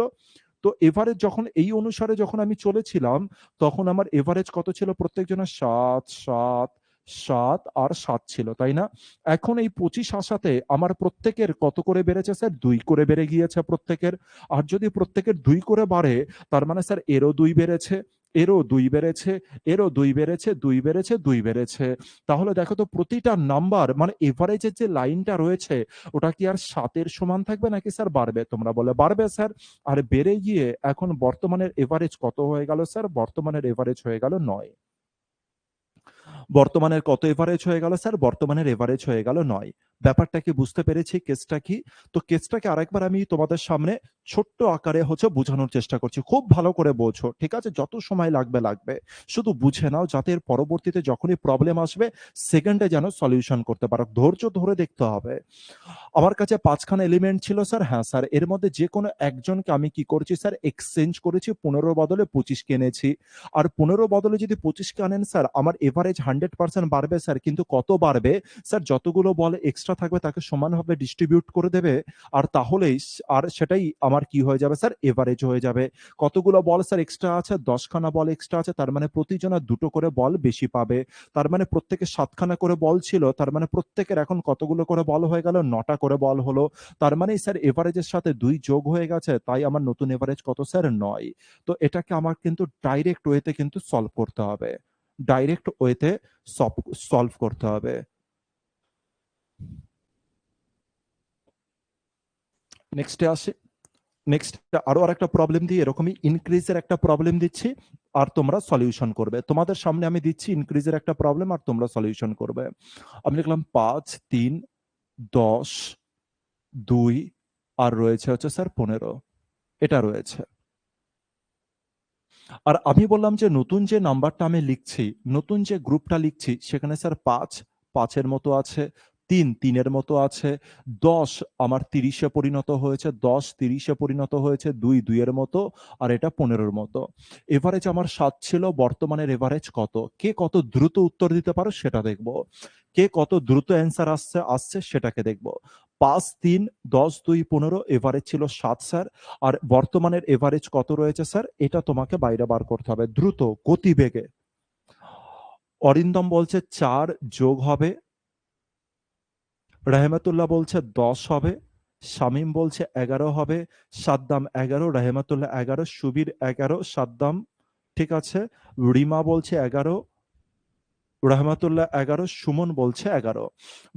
তো এভারেজ যখন এই অনুসারে যখন আমি চলেছিলাম, তখন আমার এভারেজ কত ছিল? প্রত্যেক জনের ৭, ৭, ৭ আর ৭ ছিল, তাই না? এখন এই ২৫ আসাতে আমার প্রত্যেকের কত করে বেড়েছে স্যার? ২ করে বেড়ে গিয়েছে প্রত্যেকের। আর যদি প্রত্যেকের ২ করে বাড়ে, তার মানে স্যার এরও ২ বেড়েছে, এরও ২ বেড়েছে, এরও ২ বেড়েছে, ২ বেড়েছে, ২ বেড়েছে। তাহলে দেখো তো প্রতিটা নাম্বার মানে এভারেজের যে লাইনটা রয়েছে, ওটা কি আর ৭ এর সমান থাকবে নাকি স্যার বাড়বে? তোমরা বলে বাড়বে স্যার। আর বেড়ে গিয়ে এখন বর্তমানের এভারেজ কত হয়ে গেল স্যার? বর্তমানের এভারেজ হয়ে গেল ৯। বর্তমানের কত এভারেজ হয়ে গেল স্যার? বর্তমানের এভারেজ হয়ে গেল ৯। ব্যাপারটা কি বুঝতে পেরেছি? কেসটা কি? তো কেসটাকে আরেকবার আমি তোমাদের সামনে ছোট্ট আকারে বোঝানোর চেষ্টা করছি। খুব ভালো করে বোঝো। ঠিক আছে? যত সময় লাগবে। শুধু বুঝে নাও যাতে এর পরবর্তীতে যখনই প্রবলেম আসবে সেকেন্ডে যেন সলিউশন করতে পারো। ধৈর্য ধরে দেখতে হবে। আমার কাছে ৫ খানা এলিমেন্ট ছিল স্যার। হ্যাঁ স্যার, এর মধ্যে যেকোনো একজনকে আমি কি করেছি স্যার? এক্সচেঞ্জ করেছি। ১৫ বদলে ২৫ কে এনেছি। আর ১৫ বদলে যদি ২৫ কে আনেন স্যার, আমার এভারেজ 100% বাড়বে স্যার। কিন্তু কত বাড়বে? স্যার যতগুলো বল এক্সট্রা থাকবে তাকে সমানভাবে ডিস্ট্রিবিউট করে দেবে। আর তাহলেই আর সেটাই আমার কি হয়ে যাবে স্যার? এভারেজ হয়ে যাবে। কতগুলো বল স্যার এক্সট্রা আছে? ১০ খানা বল এক্সট্রা আছে। তার মানে প্রতিজনের ২ টো করে বল বেশি পাবে। তার মানে প্রত্যেকের ৭ খানা করে বল ছিল। তার মানে প্রত্যেকের এখন কতগুলো করে বল হয়ে গেল? ৯ টা করে বল হলো। তার মানে স্যার এভারেজের সাথে ২ যোগ হয়ে গেছে। তাই আমার নতুন এভারেজ কত স্যার? ৯। তো এটাকে আমার কিন্তু ডাইরেক্ট ওয়েতে কিন্তু সলভ করতে হবে। ডাইরেক্ট ওয়েতে সব সলভ করতে হবে। নেক্সটে আসি। নেক্সট আরো আরেকটা প্রবলেম দিয়ে এরকমই ইনক্রিজের একটা প্রবলেম দিচ্ছি আর তোমরা সলিউশন করবে। তোমাদের সামনে আমি দিচ্ছি ইনক্রিজের একটা প্রবলেম আর তোমরা সলিউশন করবে। আমি লিখলাম 5, 3, 10, 2 আর রয়েছে হচ্ছে স্যার 15, এটা রয়েছে। আর আমি বললাম যে নতুন যে নাম্বারটা আমি লিখছি, নতুন যে গ্রুপটা লিখছি সেখানে স্যার 5 5 এর মতো আছে, 3 3 এর মতো আছে, 10 আমার 30 এ পরিণত হয়েছে, 10 30 এ পরিণত হয়েছে, 2 2 এর মতো আর এটা 15 এর মতো। এভারেজ আমার 7 ছিল, বর্তমানের এভারেজ কত? কে কত দ্রুত উত্তর দিতে পারো সেটা দেখব। কে কত দ্রুত অ্যান্সার আসছে সেটাকে দেখব। 5 3 10 2 15 এভারেজ ছিল 7 স্যার। আর বর্তমানের এভারেজ কত রয়েছে স্যার? এটা তোমাকে বাইরে বার করতে হবে দ্রুত গতিবেগে। অরিন্দম বলছে 4 যোগ হবে, রাহমাতুল্লাহ বলছে 10 হবে, শামীম বলছে 11 হবে, সাদ্দাম 11, রাহমাতুল্লাহ 11, সুবীর 11, সাদ্দাম ঠিক আছে, রিমা বলছে 11, রহমাতুল্লাহ 11, সুমন বলছে 11।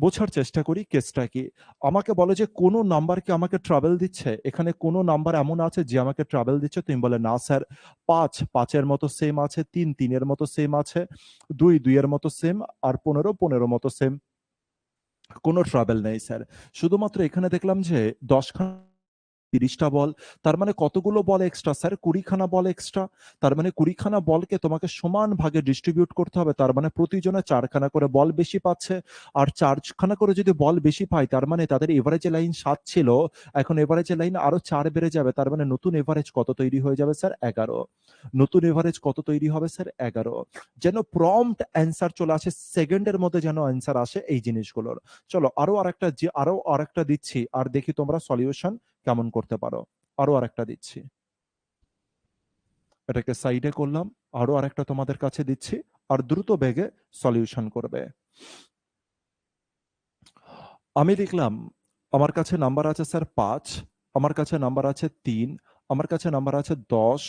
বোঝার চেষ্টা করি কেসটা কি। আমাকে বলে যে কোন নাম্বারকে আমাকে ট্রাভেল দিচ্ছে, এখানে কোন নাম্বার এমন আছে যে আমাকে ট্রাভেল দিচ্ছে? তুমি বলে না স্যার, 5 5 এর মতো সেম আছে, 3 3 এর মতো সেম আছে, 2 2 এর মতো সেম আর 15 15 মতো সেম। কোনো ট্রাভেল নেই স্যার। শুধুমাত্র এখানে দেখলাম যে 10 খানা 30টা বল, তার মানে কতগুলো বল এক্সট্রা স্যার? 20 খানা বল এক্সট্রা। তার মানে 20 খানা বলকে তোমাকে সমান ভাগে ডিস্ট্রিবিউট করতে হবে। তার মানে প্রতিজনে 4 খানা করে বল বেশি পাচ্ছে। আর 4 খানা করে যদি বল বেশি পায় তার মানে তাদের এভারেজ লাইন 7 ছিল, এখন এভারেজ লাইন আরো 4 বেড়ে যাবে। তার মানে নতুন এভারেজ কত তৈরি হয়ে যাবে স্যার? 11। নতুন এভারেজ কত তৈরি হবে স্যার? 11। যেন প্রম্পট অ্যান্সার চলে আসে, সেকেন্ডের মধ্যে যেন অ্যান্সার আসে এই জিনিসগুলোর। চলো আরো আরেকটা দিচ্ছি আর দেখি তোমরা সলিউশন কেমন করতে পারো। আরো আরেকটা দিচ্ছি, এটাকে সাইডে করলাম। আরো আরেকটা তোমাদের কাছে দিচ্ছি আর দ্রুত বেগে সলিউশন করবে। আমি লিখলাম আমার কাছে নাম্বার আছে স্যার 5, আমার কাছে নাম্বার আছে 3, আমার কাছে নাম্বার আছে 10,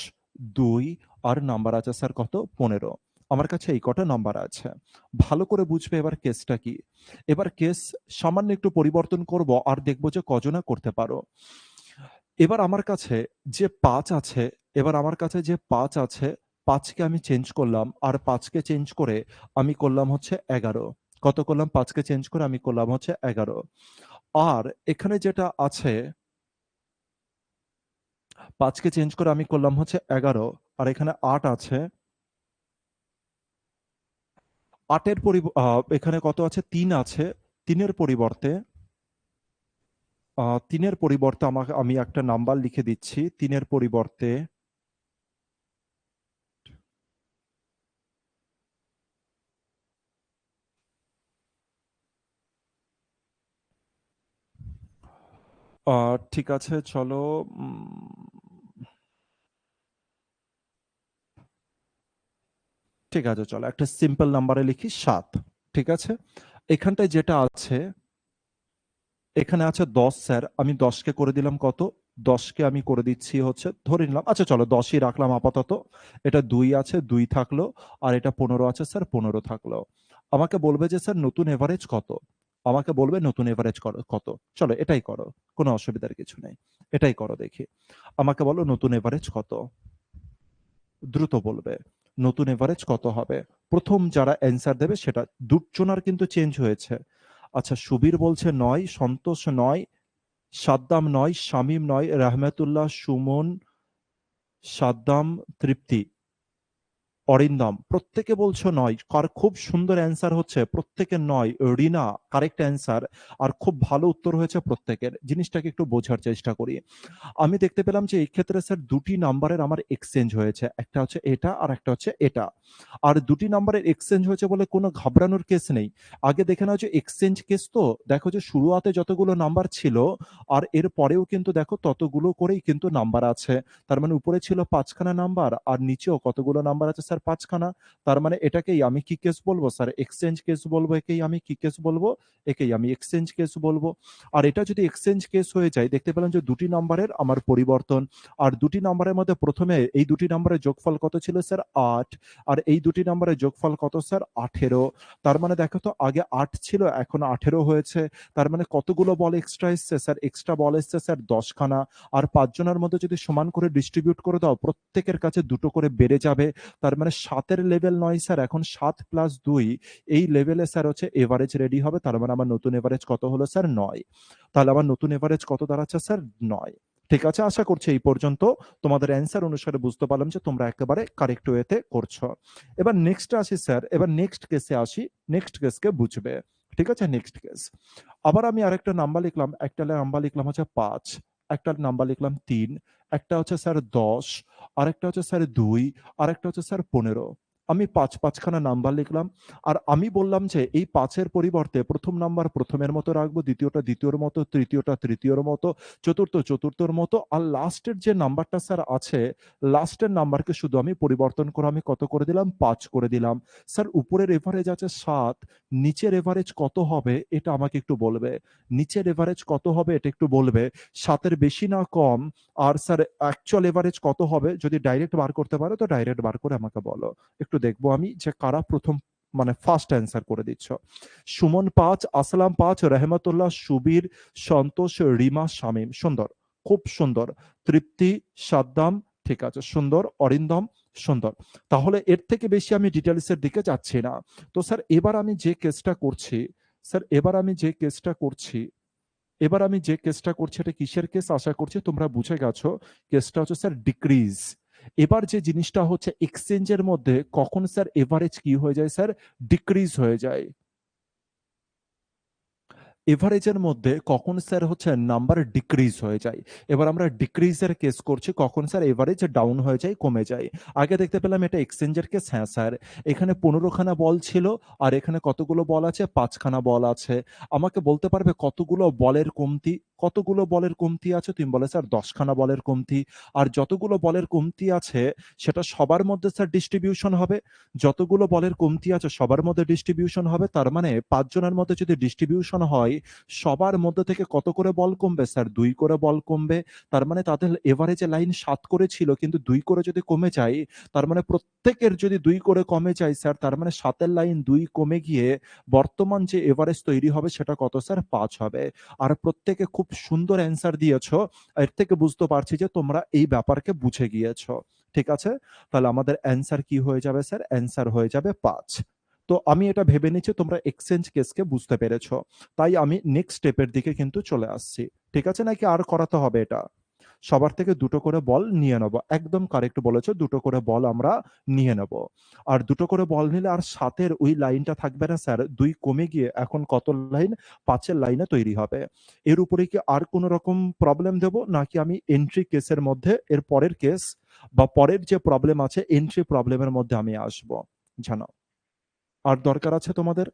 2 আর নাম্বার আছে স্যার কত? 15। আমার কাছে এই কটা নাম্বার আছে। ভালো করে বুঝবে এবার কেসটা কি। এবার কেস সামান্য একটু পরিবর্তন করব আর দেখব যে কজনা করতে পারো। এবার আমার কাছে যে ৫ আছে, এবার আমার কাছে যে ৫ আছে, ৫ কে আমি চেঞ্জ করলাম আর ৫ কে চেঞ্জ করে আমি করলাম হচ্ছে ১১। কত করলাম? ৫ কে চেঞ্জ করে আমি করলাম হচ্ছে ১১। আর এখানে যেটা আছে ৫ কে চেঞ্জ করে আমি করলাম হচ্ছে ১১ আর এখানে ৮ আছে। ৮ এর এখানে কত আছে? ৩ আছে। ৩ এর পরিবর্তে ৩ এর পরিবর্তে আমি একটা নাম্বার লিখে দিচ্ছি। ৩ এর পরিবর্তে ঠিক আছে চলো। ঠিক আছে চলো একটা সিম্পল নাম্বারে লিখি ৭। ঠিক আছে? এখানটায় যেটা আছে, এখানে আছে ১০ স্যার। আমি ১০ কে করে দিলাম কত? ১০ কে আমি করে দিচ্ছি হচ্ছে ধরে নিলাম, আচ্ছা চলো ১০ ই রাখলাম আপাতত। এটা ২ আছে, ২ থাকলো। আর এটা ১৫ আছে স্যার, ১৫ থাকলো। আমাকে বলবে যে স্যার নতুন এভারেজ কত? আমাকে বলবে নতুন এভারেজ কত? চলো এটাই করো। কোনো অসুবিধার কিছু নেই। এটাই করো দেখি। আমাকে বলো নতুন এভারেজ কত? দ্রুত বলবে। নতুন এভারেজ কত হবে? ১ম যারা অ্যান্সার দেবে সেটা, দুজনার কিন্তু চেঞ্জ হয়েছে। আচ্ছা সুবীর বলছে ৯, সন্তোষ ৯, সাদ্দাম ৯, শামীম ৯, রাহমাতুল্লাহ, সুমন, সাদ্দাম, তৃপ্তি, অরিন্দম প্রত্যেকে বলছো ৯। কার খুব সুন্দর অ্যান্সার হচ্ছে প্রত্যেকের ৯। রিনা কারেক্ট অ্যান্সার। আর খুব ভালো উত্তর হয়েছে প্রত্যেকের। জিনিসটাকে একটু বোঝার চেষ্টা করি। আমি দেখতে পেলাম যে এই ক্ষেত্রে স্যার ২ টি নাম্বারের আমার এক্সচেঞ্জ হয়েছে। একটা হচ্ছে এটা আর একটা হচ্ছে এটা। আর ২ টি নাম্বারের এক্সচেঞ্জ হয়েছে বলে কোনো ঘাবড়ানোর কেস নেই। আগে দেখে নাও যে এক্সচেঞ্জ কেস তো, দেখো যে শুরুয়াতে যতগুলো নাম্বার ছিল আর এর পরেও কিন্তু দেখো ততগুলো করেই কিন্তু নাম্বার আছে। তার মানে উপরে ছিল ৫ খানা নাম্বার আর নিচেও কতগুলো নাম্বার আছে স্যার? স্যার ৫ খানা। তার মানে এটাকেই আমি কি কেস বলবো স্যার? এক্সচেঞ্জ কেস বলবো। একেই আমি কি কেস বলবো? একেই আমি এক্সচেঞ্জ কেস বলবো। আর এটা যদি এক্সচেঞ্জ কেস হয়ে যায়, দেখতে পেলাম যে ২ টি নাম্বারের আমার পরিবর্তন। আর ২ টি নাম্বারের মধ্যে ১ম এ এই ২ টি নাম্বারের যোগফল কত ছিল স্যার? ৮। আর এই ২ টি নাম্বারের যোগফল কত স্যার? ১৮। তার মানে দেখো তো আগে ৮ ছিল, এখন ১৮ হয়েছে। তার মানে কতগুলো বল এক্সট্রা এসছে স্যার? এক্সট্রা বল এসছে স্যার ১০ খানা। আর ৫ জনের মধ্যে যদি সমান করে ডিস্ট্রিবিউট করে দাও, প্রত্যেকের কাছে ২ টো করে বেড়ে যাবে। তার মানে ৭ এর লেভেল নয় স্যার, এখন ৭ প্লাস ২ এই লেভেলে স্যার হচ্ছে এভারেজ রেডি হবে। তার মানে আমার নতুন এভারেজ কত হলো স্যার? ৯। তাহলে আমার নতুন এভারেজ কত দাঁড়াচ্ছে স্যার? ৯। ঠিক আছে? আশা করছি এই পর্যন্ত তোমাদের অ্যান্সার অনুসারে বুঝতে পারলাম যে তোমরা একেবারে কারেক্ট ওয়েতে করছো। এবার নেক্সট আসি স্যার, এবার নেক্সট কেসে আসি। নেক্সট কেসকে বুঝবে। ঠিক আছে? Next case. আবার আমি আরেকটা নাম্বার লিখলাম, একটা নাম্বার লিখলাম হচ্ছে ৫, একটা নাম্বার লিখলাম ৩, একটা হচ্ছে স্যার ১০, আরেকটা হচ্ছে স্যার ২, আরেকটা হচ্ছে স্যার ১৫। আমি ৫ খানা নাম্বার লিখলাম। আর আমি বললাম যে এই ৫ এর পরিবর্তে ১ম নাম্বার ১ম এর মতো রাখবো, দ্বিতীয়টা দ্বিতীয়র মতো, তৃতীয়টা তৃতীয়র মতো, চতুর্থ চতুর্থর মতো। আর লাস্টের যে নাম্বারটা স্যার আছে, লাস্টের নাম্বারকে শুধু আমি পরিবর্তন করে আমি কত করে দিলাম? ৫ করে দিলাম। স্যার উপরের এভারেজ আছে ৭, নিচের এভারেজ কত হবে এটা আমাকে একটু বলবে। নিচের এভারেজ কত হবে এটা একটু বলবে। ৭ এর বেশি না কম? আর স্যার অ্যাকচুয়াল এভারেজ কত হবে? যদি ডাইরেক্ট বার করতে পারো তো ডাইরেক্ট বার করে আমাকে বলো। একটু দেখবো আমি যে কারা ১ম মানে ফার্স্ট অ্যান্সার করে দিচ্ছ। সুমন ৫, আসলাম ৫, রহমতুল্লাহ, সুবীর, সন্তোষ, রিমা, শামীম। সুন্দর, খুব সুন্দর। তৃপ্তি, সাদ্দাম, ঠিক আছে, সুন্দর। অরিন্দম, সুন্দর। তাহলে এর থেকে বেশি আমি ডিটেইলস এর দিকে যাচ্ছি না। তো স্যার এবার আমি যে কেসটা করছি, স্যার এবার আমি যে কেসটা করছি, এবার আমি যে কেসটা করছি এটা কিসের কেস? আশা করছি তোমরা বুঝে গেছো। কেসটা হচ্ছে স্যার ডিক্রিজ। এবার যে জিনিসটা হচ্ছে এক্সচেঞ্জের মধ্যে কখন স্যার এভারেজ কি হয়ে যায় স্যার? ডিক্রিজ হয়ে যায়। এভারেজের মধ্যে কখন স্যার হচ্ছে নাম্বার ডিক্রিজ হয়ে যায়। এবার আমরা ডিক্রিজের কেস করছি কখন স্যার এভারেজ ডাউন হয়ে যায়, কমে যায়। আগে দেখতে পেলাম এটা এক্সচেঞ্জের কেস। হ্যাঁ স্যার, এখানে ১৫ খানা বল ছিল আর এখানে কতগুলো বল আছে? ৫ খানা বল আছে। আমাকে বলতে পারবে কতগুলো বলের কমতি? কতগুলো বলের কমতি আছে? তুমি বলে স্যার ১০ খানা বলের কমতি। আর যতগুলো বলের কমতি আছে সেটা সবার মধ্যে স্যার ডিস্ট্রিবিউশন হবে। যতগুলো বলের কমতি আছে সবার মধ্যে ডিস্ট্রিবিউশন হবে। তার মানে ৫ জনের মধ্যে যদি ডিস্ট্রিবিউশন হয়, সবার মধ্য থেকে কত করে বল কমবে স্যার? ২ করে বল কমবে। তার মানে তাদের এভারেজে লাইন ৭ করে ছিল কিন্তু ২ করে যদি কমে যায়, তার মানে প্রত্যেকের যদি ২ করে কমে যায় স্যার, তার মানে ৭ এর লাইন ২ কমে গিয়ে বর্তমান যে এভারেজ তৈরি হবে সেটা কত স্যার? ৫ হবে। আর প্রত্যেকে খুব সুন্দর অ্যান্সার দিয়েছো। এর থেকে বুঝতে পারছি যে তোমরা এই ব্যাপারকে বুঝে গিয়েছো। ঠিক আছে? তাহলে আমাদের অ্যান্সার কি হয়ে যাবে স্যার? অ্যান্সার হয়ে যাবে ৫। তো আমি এটা ভেবে নিচ্ছি তোমরা এক্সচেঞ্জ কেসকে বুঝতে পেরেছো। তাই আমি নেক্সট স্টেপের দিকে কিন্তু চলে আসছি। ঠিক আছে? নাকি আর করাতে হবে এটা? সবার থেকে ২ টো করে বল নিয়ে নেব। একদম কারেক্ট বলেছো, ২ টো করে বল আমরা নিয়ে নেব। আর ২ টো করে বল নিলে আর ৭ এর ওই লাইনটা থাকবে না স্যার। ২ কমে গিয়ে এখন কত লাইন? ৫ এর লাইনে তৈরি হবে। এর উপরে কি আর কোন রকম প্রবলেম দেব? নাকি আমি এন্ট্রি কেসের মধ্যে এর পরের কেস বা পরের যে প্রবলেম আছে এন্ট্রি প্রবলেমের মধ্যে আমি আসব? জানাও। আর দরকার আছে তোমাদের?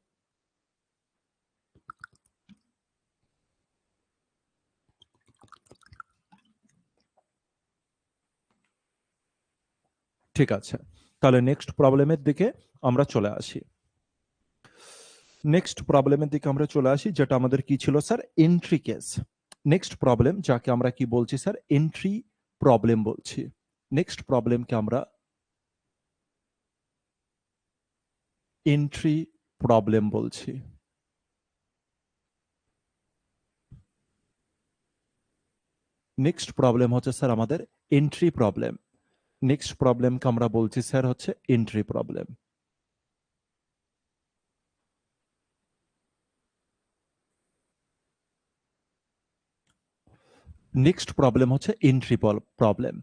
ঠিক আছে। তাহলে নেক্সট প্রবলেমের দিকে আমরা চলে আসি। নেক্সট প্রবলেমের দিকে আমরা চলে আসি যেটা আমাদের কি ছিল sir? Entry case. Next problem যাকে আমরা কি বলছি স্যার? এন্ট্রি প্রবলেম বলছি। নেক্সট প্রবলেমকে আমরা এন্ট্রি প্রবলেম বলছি। নেক্সট প্রবলেম হচ্ছে স্যার আমাদের এন্ট্রি প্রবলেম। নেক্সট প্রবলেমকে আমরা বলছি স্যার হচ্ছে এন্ট্রি প্রবলেম। নেক্সট প্রবলেম হচ্ছে এন্ট্রি প্রবলেম।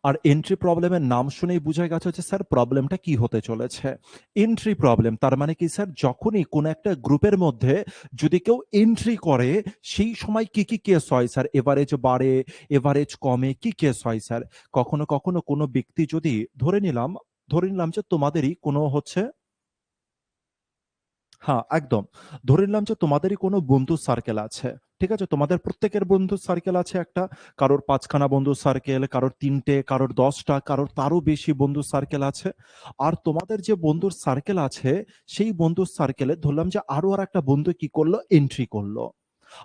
আর এন্ট্রি প্রবলেমের নাম শুনেই বুঝা গেছে হচ্ছে স্যার প্রবলেমটা কি হতে চলেছে। এন্ট্রি প্রবলেম তার মানে কি স্যার? যখনই কোনো একটা গ্রুপের মধ্যে যদি কেউ এন্ট্রি করে সেই সময় কি কি কেস হয় স্যার? এভারেজ বাড়ে, এভারেজ কমে, কি কেস হয় স্যার? কখনো কখনো কোনো ব্যক্তি যদি ধরে নিলাম যে তোমাদেরই কোনো হচ্ছে হ্যাঁ, একদম। ধরে নিলাম যে তোমাদেরই কোনো বন্ধুর সার্কেল আছে। ঠিক আছে? তোমাদের প্রত্যেকের বন্ধুর সার্কেল আছে একটা। কারোর ৫ খানা বন্ধুর সার্কেল, কারোর ৩ টে, কারোর ১০ টা, কারোর তারও বেশি বন্ধুর সার্কেল আছে। আর তোমাদের যে বন্ধুর সার্কেল আছে, সেই বন্ধুর সার্কেলে ধরলাম যে আরো আরেকটা বন্ধু কি করলো? এন্ট্রি করলো।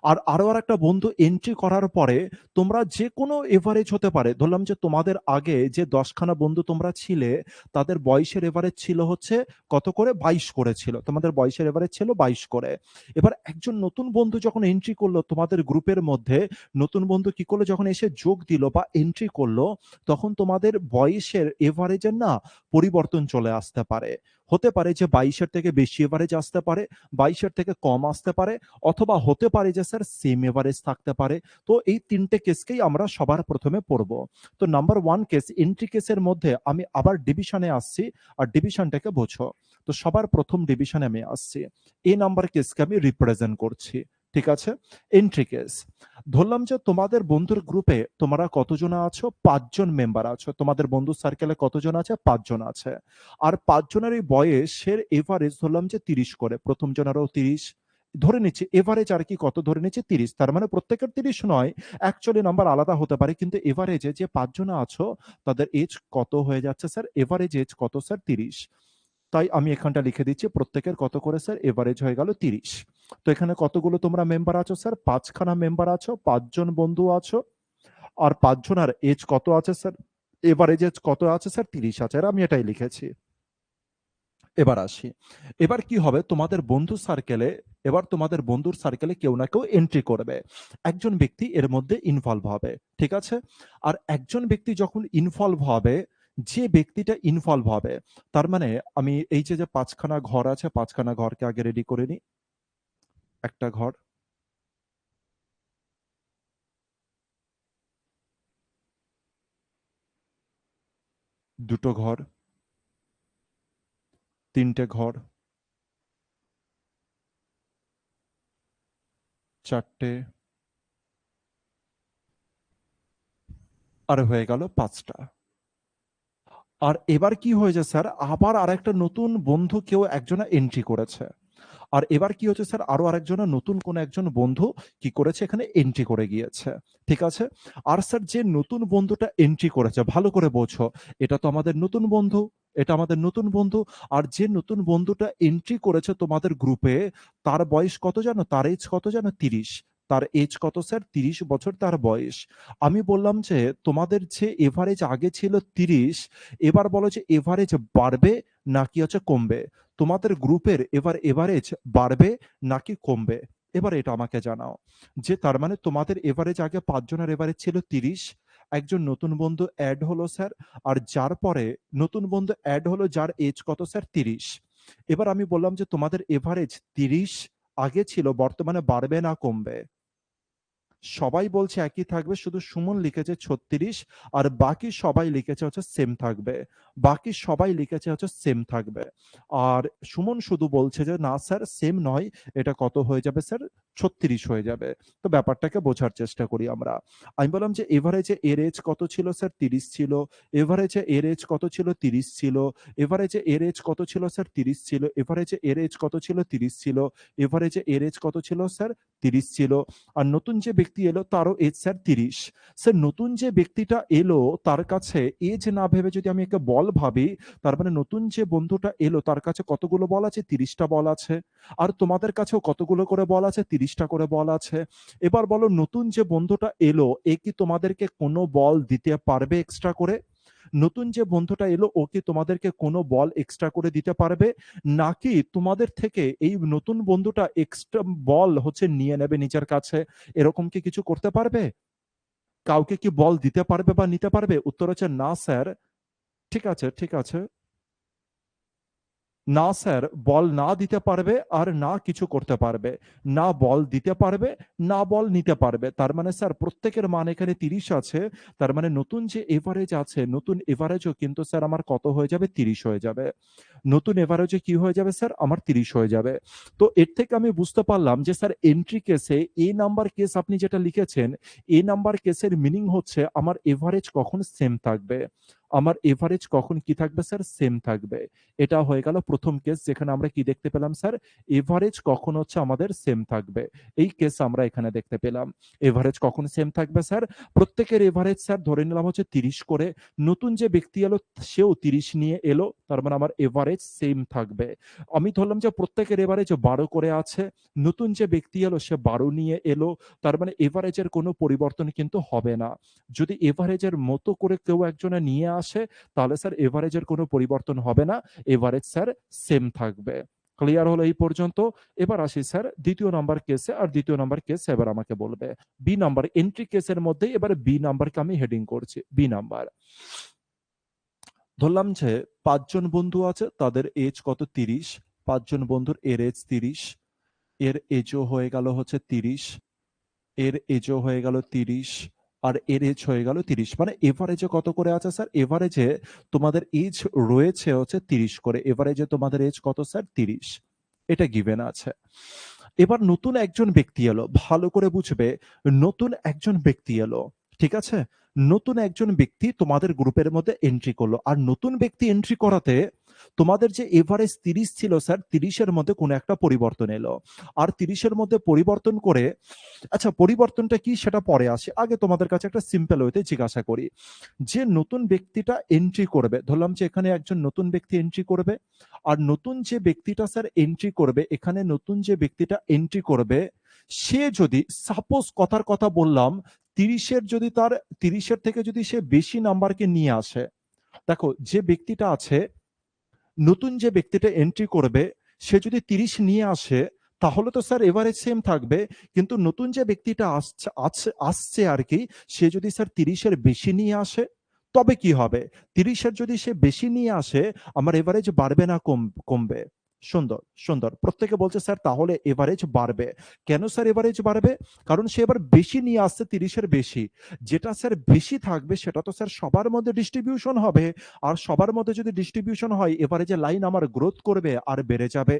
আর আরো আরেকটা বন্ধু এন্ট্রি করার পরে তোমরা যেকোনো এভারেজ হতে পারে। ধরলাম যে তোমাদের আগে যে ১০ খানা বন্ধু তোমরা ছিলে, তাদের বয়সের এভারেজ ছিল হচ্ছে কত করে? ২২ করে ছিল। তোমাদের বয়সের এভারেজ ছিল ২২ করে। এবার একজন নতুন বন্ধু যখন এন্ট্রি করলো তোমাদের গ্রুপের মধ্যে, নতুন বন্ধু কি করলো? যখন এসে যোগ দিল বা এন্ট্রি করলো, তখন তোমাদের বয়সের এভারেজের না পরিবর্তন চলে আসতে পারে। হতে পারে যে ২২ এর থেকে বেশি এভারেজ আসতে পারে, ২২ এর থেকে কম আসতে পারে, অথবা হতে পারে যে স্যার সেম এভারেজ থাকতে পারে। তো এই ৩ টে কেসকেই আমরা সবার ১ম এ পড়ব। তো নাম্বার 1 কেস, এন্ট্রি কেসের মধ্যে আমি আবার ডিভিশনে আসছি, আর ডিভিশনটাকে বোঝো। তো সবার ১ম ডিভিশনে আমি আসছি। এ নাম্বার কেসকে আমি রিপ্রেজেন্ট করছি। ঠিক আছে? Entry case. ধরলাম যে তোমাদের বন্ধুর গ্রুপে তোমরা কতজন আছো? ৫ জন মেম্বার আছো। তোমাদের বন্ধুর সার্কেলে কতজন আছে? ৫ জন আছে। আর ৫ জনেরই বয়সের এভারেজ ধরলাম যে ৩০ করে। ১ম জনেরও ৩০, ধরে নিচ্ছি এভারেজ আর কি কত ধরে নিচ্ছি? ৩০। তার মানে প্রত্যেকের ৩০ নয়, অ্যাকচুয়ালি নাম্বার আলাদা হতে পারে। কিন্তু এভারেজে যে ৫ জন আছো তাদের এজ কত হয়ে যাচ্ছে স্যার? এভারেজ এজ কত স্যার? ৩০। তাই আমি এখানটা লিখে দিচ্ছি প্রত্যেকের কত করে স্যার? এভারেজ হয়ে গেল ৩০। তো এখানে কতগুলো তোমরা মেম্বার আছো স্যার? ৫ খানা মেম্বার আছো, ৫ জন বন্ধু আছো। আর ৫ জনার এজ কত আছে স্যার? এভারেজ এজ কত আছে স্যার? ৩০ আছে। আর আমি এটাই লিখেছি। এবার আসি। এবার কি হবে? তোমাদের বন্ধু সার্কেলে, এবার তোমাদের বন্ধুর সার্কেলে কেউ না কেউ এন্ট্রি করবে। একজন ব্যক্তি এর মধ্যে ইনভলভ হবে। ঠিক আছে? আর একজন ব্যক্তি যখন ইনভলভ হবে, যে ব্যক্তিটা ইনভলভ হবে, তার মানে আমি এই যে ৫ খানা ঘর আছে, ৫ খানা ঘরকে আগে রেডি করে নিই। একটা ঘর, ২ টো ঘর, ৩ টে ঘর, ৪ টে, আর হয়ে গেল ৫ টা। আর এবার কি হয়েছে স্যার? আবার আরেকটা নতুন বন্ধু কেউ একজনা এন্ট্রি করেছে। আর এবার কি হচ্ছে স্যার? আরো আরেকজনের নতুন কোন একজন বন্ধু কি করেছে? এখানে এন্ট্রি করে গিয়েছে। ঠিক আছে? আর স্যার যে নতুন বন্ধুটা এন্ট্রি করেছে, ভালো করে বোঝো। এটা তো আমাদের নতুন বন্ধু। এটা আমাদের নতুন বন্ধু। আর যে নতুন বন্ধুটা এন্ট্রি করেছে তোমাদের গ্রুপে, তার বয়স কত জানো? তার এজ কত জানো? ৩০। তার এজ কত স্যার? ৩০ বছর তার বয়স। আমি বললাম যে তোমাদের যে এভারেজ আগে ছিল ৩০, এবার বলো যে এভারেজ বাড়বে নাকি হচ্ছে কমবে? তোমাদের গ্রুপের এবার এভারেজ বাড়বে নাকি কমবে? এবার এটা আমাকে জানাও। যে তার মানে তোমাদের এভারেজ আগে ৫ জনের এভারেজ ছিল ৩০, একজন নতুন বন্ধু এড হলো স্যার। আর যার পরে নতুন বন্ধু এড হলো যার এজ কত স্যার? ৩০। এবার আমি বললাম যে তোমাদের এভারেজ ৩০ আগে ছিল, বর্তমানে বাড়বে না কমবে? সবাই বলছে একই থাকবে, শুধু সুমন লিখেছে ৩৬, আর বাকি সবাই লিখেছে হচ্ছে সেম থাকবে। বাকি সবাই লিখেছে হচ্ছে সেম থাকবে। আর সুমন শুধু বলছে যে না স্যার সেম নয়, এটা কত হয়ে যাবে স্যার? ৩৬ হয়ে যাবে। তো ব্যাপারটাকে বোঝার চেষ্টা করি আমরা। আমি বললাম যে এভারেজে এর এজ কত ছিল স্যার? ৩০ ছিল। এভারেজে এর এজ কত ছিল? ৩০ ছিল। এভারেজে এর এজ কত ছিল স্যার? ৩০ ছিল। এভারেজে এর এজ কত ছিল? ৩০ ছিল। এভারেজে এর এজ কত ছিল স্যার? ৩০ ছিল। আর নতুন যে ব্যক্তি এলো তারও এজ স্যার ৩০। স্যার নতুন যে ব্যক্তিটা এলো তার কাছে এজ না ভেবে যদি আমি একে বল ভাবি, তার মানে নতুন যে বন্ধুটা এলো তার কাছে কতগুলো বল আছে? ৩০ টা বল আছে। আর তোমাদের কাছেও কতগুলো করে বল আছে? ৩০ টা করে বল আছে। এবার বলো নতুন যে বন্ধুটা এলো, এ কি তোমাদেরকে কোনো বল দিতে পারবে এক্সট্রা করে? নতুন যে বন্ধুটা এলো ও কি তোমাদেরকে কোনো বল এক্সট্রা করে দিতে পারবে? নাকি তোমাদের থেকে এই নতুন বন্ধুটা এক্সট্রা বল হচ্ছে নিয়ে নেবে নিজের কাছে? এরকম কি কিছু করতে পারবে? কাউকে কি বল দিতে পারবে বা নিতে পারবে? উত্তর হচ্ছে না স্যার। ঠিক আছে, ঠিক আছে। না স্যার, বল না দিতে পারবে আর না কিছু করতে পারবে। না বল দিতে পারবে, না বল নিতে পারবে। তার মানে স্যার প্রত্যেকের মান এখানে ৩০ আছে। তার মানে নতুন যে এভারেজ আছে, নতুন এভারেজও কিন্তু স্যার আমার কত হয়ে যাবে? ৩০ হয়ে যাবে। নতুন এভারেজে কি হয়ে যাবে স্যার? আমার 30 হয়ে যাবে। তো এর থেকে আমি বুঝতে পারলাম যে স্যার এন্ট্রি কেসে এ নাম্বার কেস আপনি যেটা লিখেছেন, এ নাম্বার কেসের মিনিং হচ্ছে আমার এভারেজ কখন সেম থাকবে। আমার এভারেজ কখন কি থাকবে স্যার? সেম থাকবে। এটা হয়ে গেল ১ম কেস যেখানে আমরা কি দেখতে পেলাম স্যার? এভারেজ কখন হচ্ছে আমাদের সেম থাকবে। এই কেস আমরা এখানে দেখতে পেলাম। এভারেজ কখন সেম থাকবে স্যার? প্রত্যেকের এভারেজ স্যার ধরে নিলাম হচ্ছে ৩০ করে। নতুন যে ব্যক্তি এলো সেও ৩০ নিয়ে এলো। তার মানে আমার এভারেজ সেম থাকবে। আমি ধরলাম যে প্রত্যেকের এভারেজ ১২ করে আছে। নতুন যে ব্যক্তি এলো সে ১২ নিয়ে এলো। তার মানে এভারেজের কোনো পরিবর্তন কিন্তু হবে না। যদি এভারেজের মতো করে কেউ একজনে নিয়ে আসে তাহলে স্যার এভারেজের কোনো পরিবর্তন হবে না। এভারেজ স্যার সেম থাকবে। ক্লিয়ার হলো এই পর্যন্ত? এবার আসি স্যার ২য় নাম্বার কেসে। আর ২য় নাম্বার কেস এবার আমাকে বলবে। বি নাম্বার এন্ট্রি কেসের মধ্যেই এবার বি নাম্বারকে আমি হেডিং করছি। B number. ধরলাম যে ৫ জন বন্ধু আছে তাদের এজ কত? ৩০। ৫ জন বন্ধুর এর এজ ৩০। এর এজও হয়ে গেল হচ্ছে ৩০। এর এজও হয়ে গেল ৩০। আর এর এজ হয়ে গেল ৩০। মানে এভারেজে কত করে আছে স্যার? এভারেজে তোমাদের এজ রয়েছে হচ্ছে ৩০ করে। এভারেজে তোমাদের এজ কত স্যার? ৩০। এটা গিভেন আছে। এবার নতুন একজন ব্যক্তি এলো। ভালো করে বুঝবে, নতুন একজন ব্যক্তি এলো। ঠিক আছে? নতুন একজন ব্যক্তি তোমাদের গ্রুপের মধ্যে এন্ট্রি করলো। আর নতুন ব্যক্তি এন্ট্রি করাতে তোমাদের যে এভারেজ ৩০ ছিল স্যার, ৩০ এর মধ্যে কোনো একটা পরিবর্তন এলো। আর ৩০ এর মধ্যে পরিবর্তন করে আচ্ছা পরিবর্তনটা কি সেটা পরে আসে। আগে তোমাদের কাছে একটা সিম্পল ওয়েতে জিজ্ঞাসা করি। যে নতুন ব্যক্তিটা এন্ট্রি করবে, ধরলাম যে এখানে একজন নতুন ব্যক্তি এন্ট্রি করবে। আর নতুন যে ব্যক্তিটা স্যার এন্ট্রি করবে, এখানে নতুন যে ব্যক্তিটা এন্ট্রি করবে, সে যদি সাপোজ কথার কথা বললাম ৩০ এর যদি তার ৩০ এর থেকে যদি সে বেশি নাম্বারকে নিয়ে আসে, দেখো যে ব্যক্তিটা আছে নতুন যে ব্যক্তিটা এন্ট্রি করবে সে যদি ৩০ নিয়ে আসে তাহলে তো স্যার এভারেজ সেম থাকবে। কিন্তু নতুন যে ব্যক্তিটা আসছে আর কি, সে যদি স্যার ৩০ এর বেশি নিয়ে আসে তবে কি হবে? ৩০ এর যদি সে বেশি নিয়ে আসে আমার এভারেজ বাড়বে না কমবে? সুন্দর, সুন্দর। প্রত্যেকে বলছে স্যার তাহলে এভারেজ বাড়বে। কেন স্যার এভারেজ বাড়বে? কারণ সে এবার বেশি নিয়ে আসছে ৩০ এর বেশি। যেটা স্যার বেশি থাকবে সেটা তো স্যার সবার মধ্যে ডিস্ট্রিবিউশন হবে। আর সবার মধ্যে যদি ডিস্ট্রিবিউশন হয় এভারেজে লাইন আমার গ্রোথ করবে আর বেড়ে যাবে।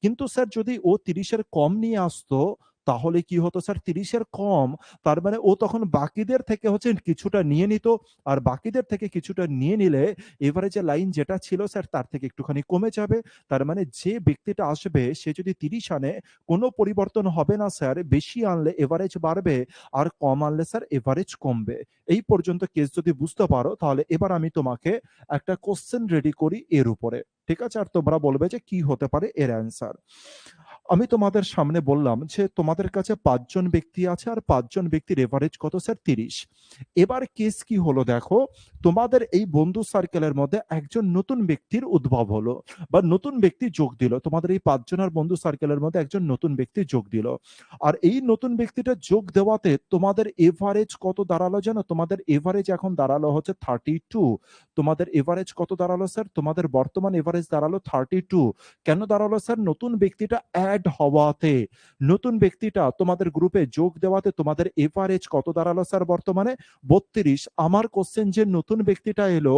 কিন্তু স্যার যদি ও ৩০ এর কম নিয়ে আসতো তাহলে কি হতো স্যার? ৩০ এর কম, তার মানে ও তখন বাকিদের থেকে হচ্ছে কিছুটা নিয়ে নিত। আর বাকিদের থেকে কিছুটা নিয়ে নিলে এভারেজে লাইন যেটা ছিল স্যার তার থেকে একটুখানি কমে যাবে। তার মানে যে ব্যক্তিটা আসবে সে যদি ৩০ আনে কোনো পরিবর্তন হবে না স্যার। বেশি আনলে এভারেজ বাড়বে আর কম আনলে স্যার এভারেজ কমবে। এই পর্যন্ত কেস যদি বুঝতে পারো তাহলে এবার আমি তোমাকে একটা কোশ্চেন রেডি করি এর উপরে। ঠিক আছে? আর তোমরা বলবে যে কি হতে পারে এর অ্যান্সার। আমি তোমাদের সামনে বললাম যে তোমাদের কাছে ৫ জন ব্যক্তি আছে আর ৫ জন ব্যক্তির এভারেজ কত স্যার? ৩০। এবার কেস কি হলো দেখো, তোমাদের এই বন্ধু সার্কেলের মধ্যে একজন নতুন ব্যক্তির উদ্ভব হলো বা নতুন ব্যক্তি যোগ দিল। তোমাদের এই ৫ জনের বন্ধু সার্কেলের মধ্যে একজন নতুন ব্যক্তি যোগ দিল। আর এই নতুন ব্যক্তিটা যোগ দেওয়াতে তোমাদের এভারেজ কত দাঁড়ালো জানো? তোমাদের এভারেজ এখন দাঁড়ালো হচ্ছে 32। তোমাদের এভারেজ কত দাঁড়ালো স্যার? তোমাদের বর্তমান এভারেজ দাঁড়ালো 32। কেন দাঁড়ালো স্যার? নতুন ব্যক্তিটা এড হওয়াতে। নতুন ব্যক্তিটা তোমাদের গ্রুপে যোগ দেওয়াতে তোমাদের এভারেজ কত দাঁড়ালো স্যার বর্তমানে? ৩২। আমার কোশ্চেন যে নতুন ব্যক্তিটা এলো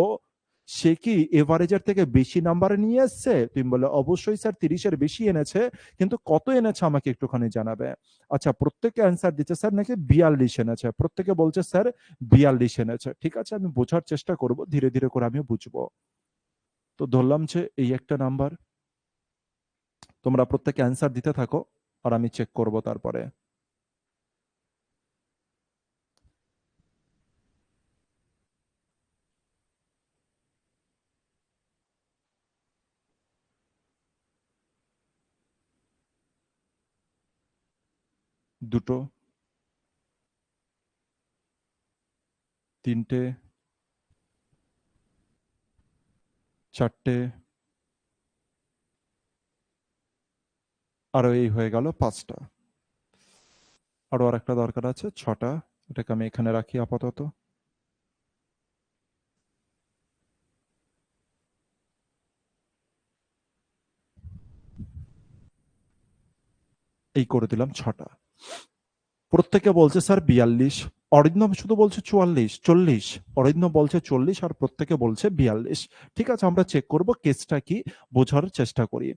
সে কি এভারেজের থেকে বেশি নাম্বার নিয়ে এসছে? তুমি বললে অবশ্যই স্যার ৩০ এর বেশি এনেছে। কিন্তু কত এনেছে আমাকে একটুখানি জানাবে। আচ্ছা প্রত্যেকে অ্যান্সার দিচ্ছে স্যার নাকি ৪২ এনেছে। প্রত্যেকে বলছে স্যার ৪২ এনেছে। ঠিক আছে আমি বোঝার চেষ্টা করব। ধীরে, ধীরে করে আমিও বুঝবো। তো ধরলাম যে এই একটা নাম্বার। তোমরা প্রত্যেকে অ্যান্সার দিতে থাকো আর আমি চেক করব তারপরে। দুটো, তিনটে, চারটে, আরো এই হয়ে গেল ৫টা। আরো আরেকটা দরকার আছে ৬টা। এটাকে আমি এখানে রাখি আপাতত। এই করে দিলাম ৬টা। প্রত্যেকে বলছে স্যার ৪২। অরিন্দম শুধু বলছে ৪৪, ৪০। অরিন্দম বলছে ৪০ আর প্রত্যেকে বলছে ৪২। ঠিক আছে, আমরা চেক করব কেসটা কি, বোঝার চেষ্টা করি।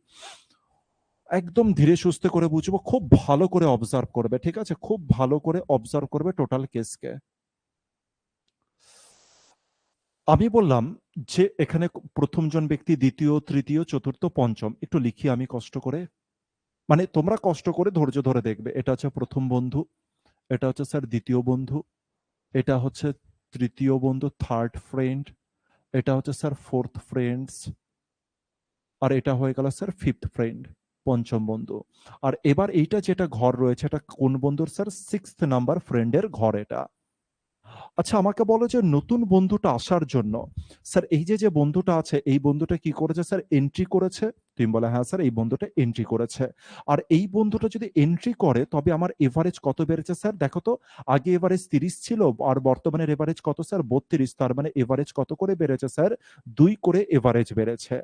একদম ধীরে সুস্থে করে বুঝবো, খুব ভালো করে অবজার্ভ করবে, ঠিক আছে? খুব ভালো করে অবজার্ভ করবে টোটাল কেসকে। আমি বললাম যে এখানে প্রথম জন ব্যক্তি, দ্বিতীয়, তৃতীয়, চতুর্থ, পঞ্চম। একটু লিখি আমি কষ্ট করে। মানে তোমরা কষ্ট করে ধৈর্য ধরে দেখবে। এটা হচ্ছে প্রথম বন্ধু, এটা হচ্ছে স্যার দ্বিতীয় বন্ধু, এটা হচ্ছে তৃতীয় বন্ধু, থার্ড ফ্রেন্ড, এটা হচ্ছে স্যার ফোর্থ ফ্রেন্ডস, আর এটা হয়ে গেল স্যার ফিফথ ফ্রেন্ড, পঞ্চম বন্ধু। আর এবার এইটা যেটা ঘর রয়েছে, এটা কোন বন্ধুর স্যার? সিক্সথ নাম্বার ফ্রেন্ডের ঘর এটা। আচ্ছা, আমাকে বলো যে নতুন বন্ধুটা আসার জন্য স্যার এই যে বন্ধুটা আছে, এই বন্ধুটা কি করেছে স্যার? এন্ট্রি করেছে। তুমি বলে হ্যাঁ স্যার, এই বন্ধুটা এন্ট্রি করেছে। আর এই বন্ধুটা যদি এন্ট্রি করে তবে আমার এভারেজ কত বেড়েছে স্যার? দেখো তো, আগে এভারেজ ৩০ ছিল আর বর্তমানে এভারেজ কত স্যার? ৩২। তার মানে এভারেজ কত করে বেড়েছে স্যার? ২ করে এভারেজ বেড়েছে।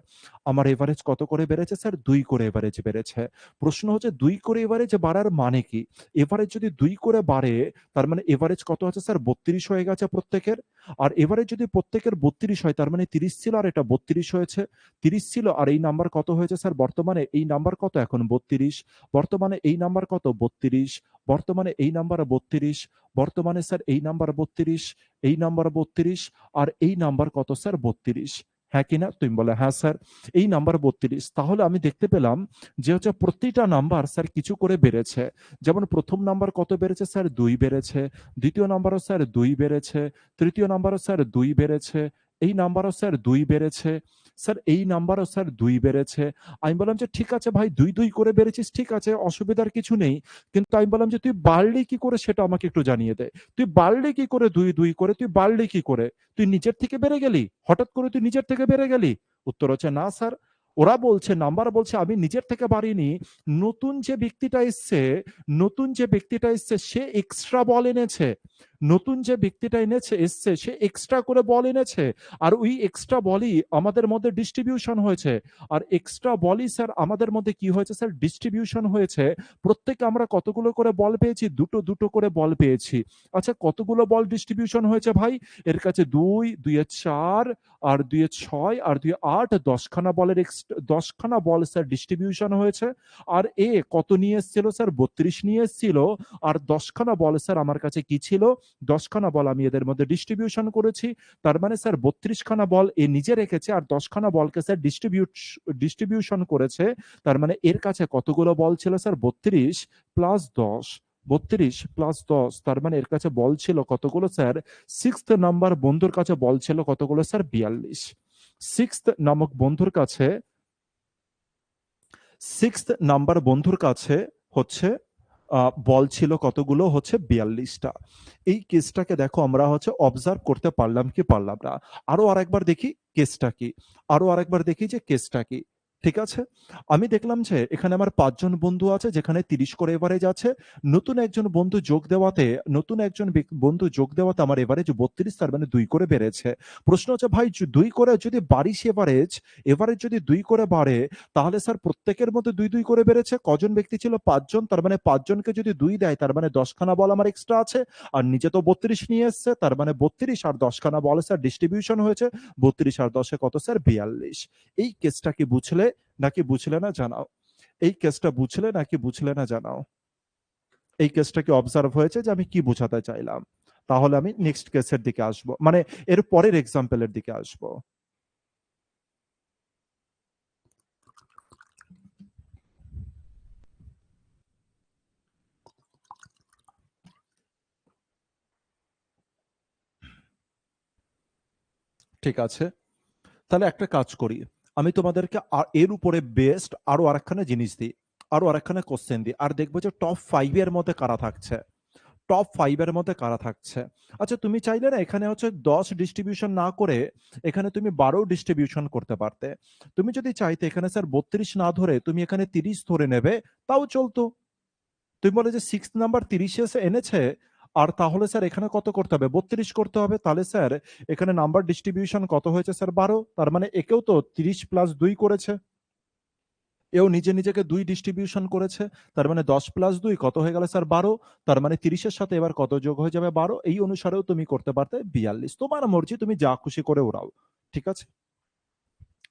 আমার এভারেজ কত করে বেড়েছে স্যার? ২ করে এভারেজ বেড়েছে। প্রশ্ন হচ্ছে ২ করে এভারেজ বাড়ার মানে কি? এভারেজ যদি ২ করে বাড়ে তার মানে এভারেজ কত আছে স্যার? ৩২ হয়ে গেছে প্রত্যেকের। আর এভারেজ যদি প্রত্যেকের ৩২ হয় তার মানে ৩০ ছিল আর এটা ৩২ হয়েছে। ৩০ ছিল আর এই নাম্বার কত হয়েছে স্যার বর্তমানে? এই নাম্বার কত এখন? ৩২। বর্তমানে এই নাম্বার কত? ৩২। বর্তমানে এই নাম্বার ৩২। বর্তমানে স্যার এই নাম্বার ৩২, এই নাম্বার ৩২ আর এই নাম্বার কত স্যার? ৩২। হ্যাঁ কিনা? তুমি বলে হ্যাঁ স্যার, এই নাম্বার ৩২। তাহলে আমি দেখতে পেলাম যে হচ্ছে প্রতিটা নাম্বার স্যার কিছু করে বেড়েছে। যেমন প্রথম নাম্বার কত বেড়েছে স্যার? ২ বেড়েছে। দ্বিতীয় নাম্বারও স্যার ২ বেড়েছে। তৃতীয় নাম্বারও স্যার ২ বেড়েছে। এই নাম্বারও স্যার ২ বেড়েছে। স্যার এই নাম্বারও স্যার ২ বেড়েছে। আমি বললাম যে ঠিক আছে ভাই, ২, ২ করে বেড়েছিস, ঠিক আছে, অসুবিধার কিছু নেই। কিন্তু আমি বললাম যে তুই বাড়লি কি করে সেটা আমাকে একটু জানিয়ে দে। তুই বাড়লি কি করে ২, ২ করে? তুই বাড়লি কি করে? তুই নিজের থেকে বেড়ে গেলি? হঠাৎ করে তুই নিজের থেকে বেড়ে গেলি? উত্তর হচ্ছে না স্যার। ওরা বলছে, নাম্বার বলছে আমি নিজের থেকে বাড়িনি। নতুন যে ব্যক্তিটা এসছে, নতুন যে ব্যক্তিটা এসছে সে এক্সট্রা বল এনেছে। নতুন যে ব্যক্তিটা এসছে সে এক্সট্রা করে বল এনেছে। আর ওই এক্সট্রা বলই আমাদের মধ্যে ডিস্ট্রিবিউশন হয়েছে। আর এক্সট্রা বলই স্যার আমাদের মধ্যে কি হয়েছে স্যার? ডিস্ট্রিবিউশন হয়েছে। প্রত্যেকে আমরা কতগুলো করে বল পেয়েছি? দুটো দুটো করে বল পেয়েছি। আচ্ছা, কতগুলো বল ডিস্ট্রিবিউশন হয়েছে ভাই? এর কাছে ২, ২ এ ৪ আর ২ এ ৬ আর ২ এ ৮, ১০ খানা বলের ১০ খানা বল স্যার ডিস্ট্রিবিউশন হয়েছে। আর এ কত নিয়ে এসেছিল স্যার? ৩২ নিয়ে এসেছিল। আর ১০ খানা বল স্যার আমার কাছে কি ছিল? ১০ খানা বল আমি এদের মধ্যে ডিস্ট্রিবিউশন করেছি। তার মানে স্যার ৩২ খানা বল এ নিজে রেখেছে আর ১০ খানা বলকে স্যার ডিস্ট্রিবিউশন করেছে। তার মানে এর কাছে কতগুলো বল ছিল স্যার? ৩২ প্লাস ১০। ৩২ প্লাস ১০, তার মানে এর কাছে বল ছিল কতগুলো স্যার? সিক্সথ নাম্বার বন্ধুর কাছে বল ছিল কতগুলো স্যার? ৪২। সিক্সথ নামক বন্ধুর কাছে, সিক্সথ নাম্বার বন্ধুর কাছে হচ্ছে বল ছিল কতগুলো? হচ্ছে ৪২টা। এই কেসটাকে দেখো আমরা হচ্ছে অবজার্ভ করতে পারলাম কি পারলাম না। আরো আরেকবার দেখি কেসটা কি, আরো আরেকবার দেখি যে কেসটা কি। ঠিক আছে, আমি দেখলাম যে এখানে আমার ৫ জন বন্ধু আছে যেখানে ৩০ করে এভারেজ আছে। নতুন একজন বন্ধু যোগ দেওয়াতে, নতুন একজন বন্ধু যোগ দেওয়াতে আমার এভারেজ ৩২, তার মানে ২ করে বেড়েছে। প্রশ্ন হচ্ছে ভাই ২ করে যদি বাড়িস এভারেজ, এভারেজ যদি ২ করে বাড়ে তাহলে স্যার প্রত্যেকের মধ্যে ২, ২ করে বেড়েছে। কজন ব্যক্তি ছিল? ৫ জন। তার মানে ৫ জনকে যদি ২ দেয় তার মানে ১০ খানা বল আমার এক্সট্রা আছে। আর নিজে তো ৩২ নিয়ে এসছে। তার মানে ৩২ আর ১০ খানা বল স্যার ডিস্ট্রিবিউশন হয়েছে। ৩২ আর ১০ এ কত স্যার? ৪২। এই কেসটা কি বুঝলে নাকি বুঝলে না জানাও। এই কেসটা বুঝলে নাকি বুঝলে না জানাও। এই কেসটা কি অবজার্ভ হয়েছে যে আমি কি বুঝাতে চাইলাম? তাহলে আমি নেক্সট কেসের দিকে আসবো। মানে এর পরের এক্সাম্পল এর দিকে আসবো। ঠিক আছে, তাহলে একটা কাজ করি। আমি তোমাদেরকে এর উপরে বেস্ট আরো আরেকখানা জিনিস দিই, আরো আরেকখানা কোশ্চেন দিই, আর দেখবো যে টপ 5 এর মধ্যে কারা থাকছে। টপ 5 এর মধ্যে কারা থাকছে। আচ্ছা, তুমি চাইলে না এখানে হচ্ছে ১০ ডিস্ট্রিবিউশন না করে এখানে তুমি ১২ ডিস্ট্রিবিউশন করতে পারতে। তুমি যদি চাইতে এখানে স্যার ৩২ না ধরে তুমি এখানে ৩০ ধরে নেবে, তাও চলতো। তুমি বলে যে 6 নাম্বার ৩০ এনেছে, আর তাহলে স্যার এখানে কত করতে হবে? ৩২ করতে হবে। তাহলে স্যার এখানে নাম্বার ডিস্ট্রিবিউশন কত হয়েছে স্যার? ১২। তার মানে একেও তো ৩০ প্লাস ২ করেছে। এও নিজে নিজেকে 2 ডিস্ট্রিবিউশন করেছে। তার মানে 10 প্লাস 2 কত হয়ে গেল স্যার 12। তার মানে 30 এর সাথে এবার কত যোগ হয়ে যাবে 12। এই অনুসারেও তুমি করতে পারতে 42। তোমার মর্জি, তুমি যা খুশি করে উড়াও। ঠিক আছে?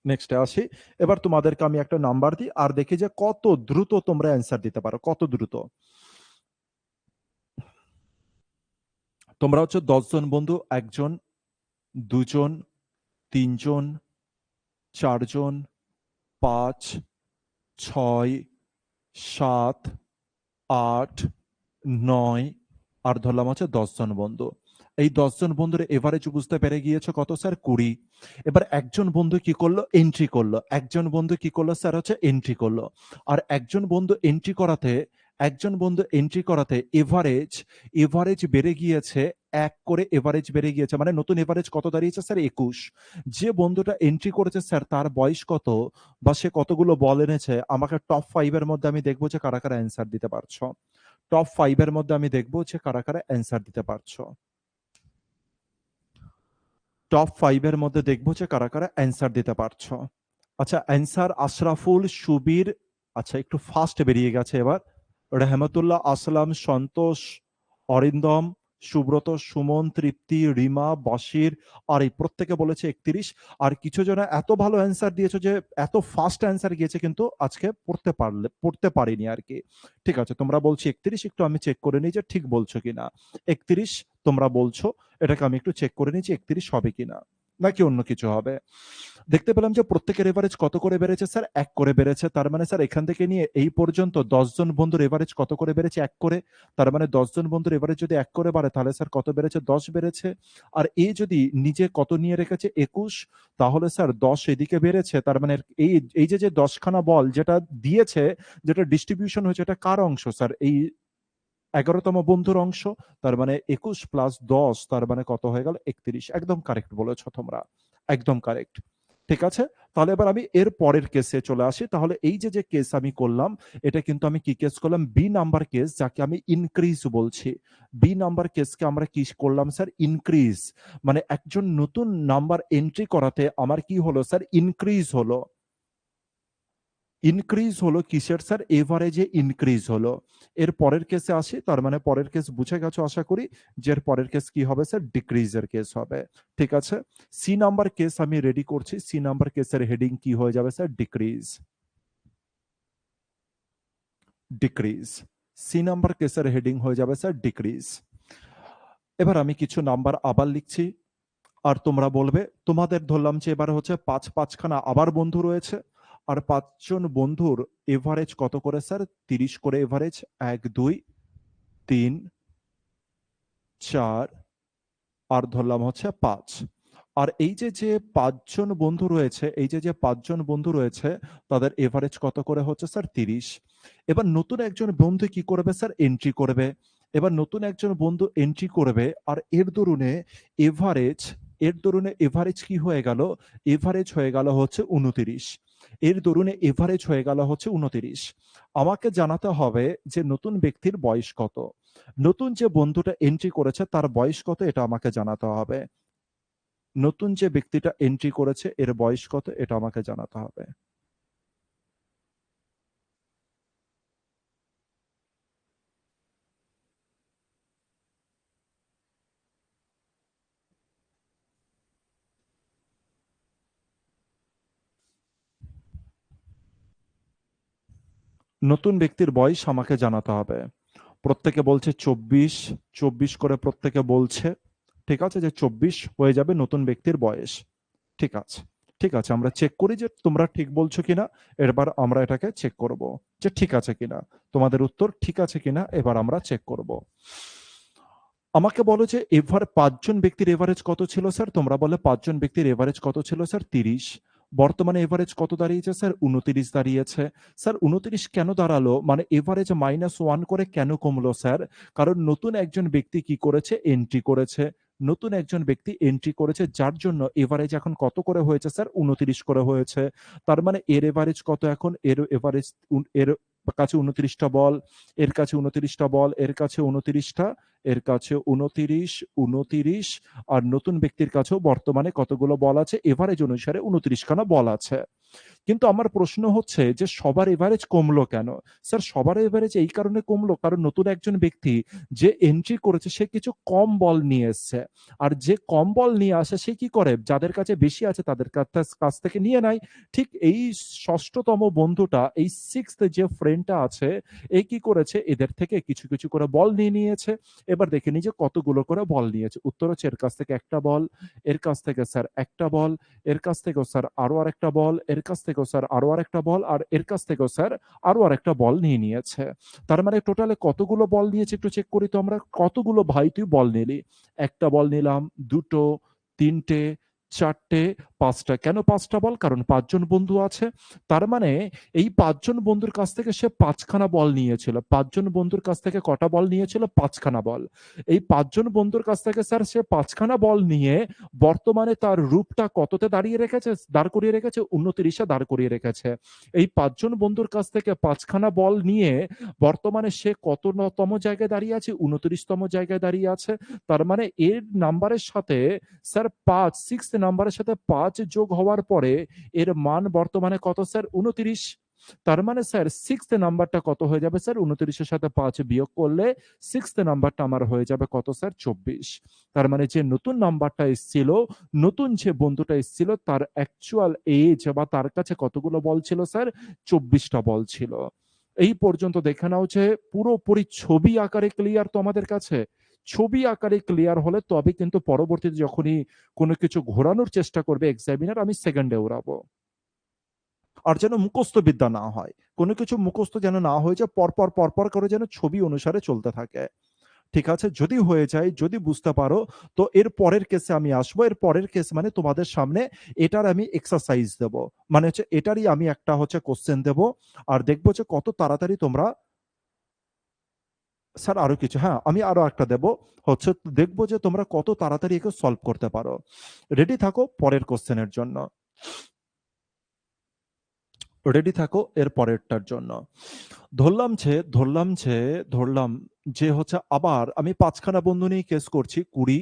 নেক্সটে আসি। এবার তোমাদেরকে আমি একটা নাম্বার দিই আর দেখি যে কত দ্রুত তোমরা অ্যান্সার দিতে পারো। কত দ্রুত। তোমরা হচ্ছে 10 জন বন্ধু, 1 জন, 2 জন, 3 জন, 4 জন, 5, 6, 7, 8, 9 আর ধরলাম হচ্ছে 10 জন বন্ধু। এই 10 জন বন্ধুর এভারেজ বুঝতে পেরে গিয়েছো কত স্যার? 20। এবার একজন বন্ধু কি করলো? এন্ট্রি করলো। একজন বন্ধু কি করলো স্যার? হচ্ছে এন্ট্রি করলো। আর একজন বন্ধু এন্ট্রি করাতে এভারেজ বেড়ে গিয়েছে 1 করে এভারেজ বেড়ে গিয়েছে। মানে নতুন এভারেজ কত দাঁড়িয়েছে স্যার? 21। যে বন্ধুটা এন্ট্রি করেছে স্যার তার বয়স কত বা সে কতগুলো বল এনেছে, আমাকে টপ 5 এর মধ্যে আমি দেখব যে কারা, কারা অ্যান্সার দিতে পারছো। টপ 5 এর মধ্যে আমি দেখব যে কারা, কারা অ্যান্সার দিতে পারছো। টপ 5 এর মধ্যে দেখব যে কারা, কারা অ্যান্সার দিতে পারছো। আচ্ছা, অ্যান্সার আশরাফুল, সুবীর, আচ্ছা একটু ফাস্ট বেরিয়ে গেছে এবার। রেহমতুল্লাহ, আসলাম, সন্তোষ, অরিন্দম, সুব্রত, সুমন, তৃপ্তি, রিমা, বাশির আর এই প্রত্যেকে বলেছে 31। আর কিছু জন এত ভালো অ্যান্সার দিয়েছো যে এত ফাস্ট অ্যান্সার গিয়েছে কিন্তু আজকে পড়তে পারিনি আর কি। ঠিক আছে, তোমরা বলছি 31, একটু আমি চেক করে নিই যে ঠিক বলছো কিনা। 31 তোমরা বলছো, এটাকে আমি একটু চেক করে নিচ্ছি 31 হবে কিনা নাকি অন্য কিছু হবে। দেখতে পেলাম যে প্রত্যেকের এভারেজ কত করে বেড়েছে স্যার? 1 করে বেড়েছে। তার মানে স্যার এখান থেকে নিয়ে এই পর্যন্ত 10 জন বন্ধুর এভারেজ কত করে বেড়েছে? 1 করে। তার মানে 10 জন বন্ধুর এভারেজ যদি 1 করে বাড়ে তাহলে স্যার কত বেড়েছে? 10 বেড়েছে। আর এ যদি নিজে কত নিয়ে রেখেছে? 21, তাহলে স্যার 10 এদিকে বেড়েছে। তার মানে এই এই যে 10 খানা বল যেটা দিয়েছে, যেটা ডিস্ট্রিবিউশন হয়েছে, এটা কার অংশ স্যার? এই 11তম বন্ধুর অংশ। তার মানে 21 প্লাস 10 তার মানে কত হয়ে গেল? 31। একদম কারেক্ট বলেছো তোমরা। একদম কারেক্ট। ঠিক আছে? তাহলে এবার আমি এর পরের কেসে চলে আসি। তাহলে এই যে কেস আমি করলাম, এটা কিন্তু আমি কি কেস করলাম? বি নাম্বার কেস, যাকে আমি ইনক্রিজ বলছি। বি নাম্বার কেসকে আমরা কি করলাম স্যার? ইনক্রিজ। মানে একজন নতুন নাম্বার এন্ট্রি করাতে আমার কি হলো স্যার? ইনক্রিজ হলো। ইনক্রিজ হলো কিসের স্যার? এভারেজে ইনক্রিজ হলো। এর পরের কেসে আসি। তার মানে পরের কেস বুঝে গেছো আশা করি যে এর পরের কেস কি হবে স্যার? ডিক্রিজের কেস হবে। ঠিক আছে? সি নাম্বার কেস আমি রেডি করছি। সি নাম্বার কেসের হেডিং কি হয়ে যাবে sir? Decrease. Decrease. C number কেসের হেডিং হয়ে যাবে স্যার ডিক্রিজ। এবার আমি কিছু নাম্বার আবার লিখছি আর তোমরা বলবে। তোমাদের ধরলাম যে এবার হচ্ছে 5 খানা আবার বন্ধু রয়েছে। আর 5 জন বন্ধুর এভারেজ কত করে স্যার? 30 করে এভারেজ। 1, 2, 3, 4 আর ধরলাম হচ্ছে 5। আর এই যে 5 জন বন্ধু রয়েছে, এই যে 5 জন বন্ধু রয়েছে, তাদের এভারেজ কত করে হচ্ছে স্যার? 30। এবার নতুন একজন বন্ধু কি করবে স্যার? এন্ট্রি করবে। এবার নতুন একজন বন্ধু এন্ট্রি করবে আর এভারেজ এর দরুনে এভারেজ কি হয়ে গেল? এভারেজ হয়ে গেল হচ্ছে 29। এর দরুনে এভারেজ হয়ে গেল হচ্ছে 29। আমাকে জানাতে হবে যে নতুন ব্যক্তির বয়স কত। নতুন যে বন্ধুটা এন্ট্রি করেছে তার বয়স কত, এটা আমাকে জানাতে হবে। নতুন যে ব্যক্তিটা এন্ট্রি করেছে এর বয়স কত, এটা আমাকে জানাতে হবে। নতুন ব্যক্তির বয়স আমাকে জানাতে হবে। প্রত্যেকে বলছে 24, 24 করে প্রত্যেকে বলছে। ঠিক আছে, যে 24 হয়ে যাবে নতুন ব্যক্তির বয়স। ঠিক আছে। ঠিক আছে, আমরা চেক করি যে তোমরা ঠিক বলছো কিনা। এবার আমরা এটাকে চেক করব যে ঠিক আছে কিনা। তোমাদের উত্তর ঠিক আছে কিনা এবার আমরা চেক করব। আমাকে বলো যে এভার 5 জন ব্যক্তির এভারেজ কত ছিল স্যার? তোমরা বলে 5 জন ব্যক্তির এভারেজ কত ছিল স্যার? 30। বর্তমানে এভারেজ কত দাঁড়িয়েছে স্যার? 29 দাঁড়িয়েছে। স্যার 29 কেন দাঁড়ালো? মানে এভারেজ -1 করে কেন কমলো স্যার? কারণ নতুন একজন ব্যক্তি কি করেছে? এন্ট্রি করেছে। নতুন একজন ব্যক্তি এন্ট্রি করেছে, যার জন্য এভারেজ এখন কত করে হয়েছে স্যার? 29 করে হয়েছে। তার মানে এর এভারেজ কত এখন? এর এভারেজ এর কাছে 29 টা বল, এর কাছে 29 টা বল, এর কাছে 29 টা, এর কাছে 29, 29 আর নতুন ব্যক্তির কাছেও বর্তমানে কতগুলো বল আছে? এভারেজ অনুসারে 29 খানা বল আছে। কিন্তু আমার প্রশ্ন হচ্ছে যে সবার এভারেজ কমলো কেন? স্যার সবার এভারেজ এই কারণে কমলো কারণ নতুন একজন ব্যক্তি যে এন্ট্রি করেছে সে কিছু কম বল নিয়ে এসছে। আর যে কম বল নিয়ে আসে সে কি করে? যাদের কাছে বেশি আছে তাদের কাছ থেকে নিয়ে নেয়। ঠিক এই ৬ষ্ঠতম বন্ধুটা এই 6th যে ফ্রেন্ডটা আছে এ কি করেছে? এদের থেকে কিছু করে বল নিয়ে নিয়েছে। এবার দেখে নিই যে কতগুলো করে বল নিয়েছে। উত্তর হচ্ছে এর কাছ থেকে ১ টা বল, এর কাছ থেকে স্যার ১ টা বল, এর কাছ থেকেও স্যার আরো আরেকটা বল, এর কাছ থেকেও স্যার আরো আরেকটা বল, আর এর কাছ থেকেও স্যার আরো আরেকটা বল নিয়ে নিয়েছে। তার মানে টোটালে কতগুলো বল নিয়েছে একটু চেক করি তো আমরা। কতগুলো ভাই তুই বল নিলি? ১ টা বল নিলাম, ২ টো, ৩ টে, ৪ টে, ৫ টা। কেন ৫ টা বল? কারণ ৫ জন বন্ধু আছে। তার মানে এই ৫ জন বন্ধুর কাছ থেকে সে ৫ খানা বল নিয়েছিল। ৫ জন বন্ধুর কাছ থেকে কটা বল নিয়েছিল? ৫ খানা বল। এই ৫ জন বন্ধুর কাছ থেকে স্যার সে ৫ খানা বল নিয়ে বর্তমানে তার রূপটা কততে দাঁড় করিয়ে রেখেছে? ২৯ এ দাঁড় করিয়ে রেখেছে। এই ৫ জন বন্ধুর কাছ থেকে ৫ খানা বল নিয়ে বর্তমানে সে কততম জায়গায় দাঁড়িয়ে আছে? ২৯তম জায়গায় দাঁড়িয়ে আছে। তার মানে এর নাম্বারের সাথে স্যার ৫ 6th নাম্বারের সাথে ৫ যোগ হওয়ার পরে এর মান বর্তমানে কত স্যার? ২৯। তার মানে স্যার 6th নাম্বারটা কত হয়ে যাবে স্যার? ২৯ এর সাথে ৫ বিয়োগ করলে 6th নাম্বারটা আমার হয়ে যাবে কত স্যার? ২৪। তার মানে যে নতুন নাম্বারটা এসছিল, নতুন যে বন্ধুটা এসছিল তার অ্যাকচুয়াল এজ বা তার কাছে কতগুলো বল ছিল স্যার? ২৪ টা বল ছিল। এই পর্যন্ত দেখে নাও যে পুরোপুরি ছবি আকারে ক্লিয়ার তো আমাদের কাছে? ছবি আকারে ক্লিয়ার হলে তবে কিন্তু পরবর্তীতে যখনই কোনো কিছু ঘোরানোর চেষ্টা করবে এক্সামিনার আমি সেকেন্ডে উড়াবো। আর যেন মুখস্থ বিদ্যা না হয়। কোনো কিছু মুখস্থ যেন না হয়ে যায় পরপর করে যেন ছবি অনুসারে চলতে থাকে। ঠিক আছে? যদি হয়ে যায়, যদি বুঝতে পারো তো এর পরের কেসে আমি আসবো। এর পরের কেস মানে তোমাদের সামনে এটার আমি এক্সারসাইজ দেব। মানে হচ্ছে এটারই আমি একটা হচ্ছে কোয়েশ্চেন দেব। আর দেখব যে কত তাড়াতাড়ি তোমরা স্যার আরো কিছু হ্যাঁ, আমি আরো একটা দেব। হচ্ছে দেখব যে তোমরা কত তাড়াতাড়ি একে সলভ করতে পারো। রেডি থাকো পরের কোয়েশ্চেনের জন্য। রেডি থাকো এর পরেরটার জন্য। ধরলাম যে হচ্ছে আবার আমি ৫ খানা বন্ধু নিয়ে কেস করছি ২০,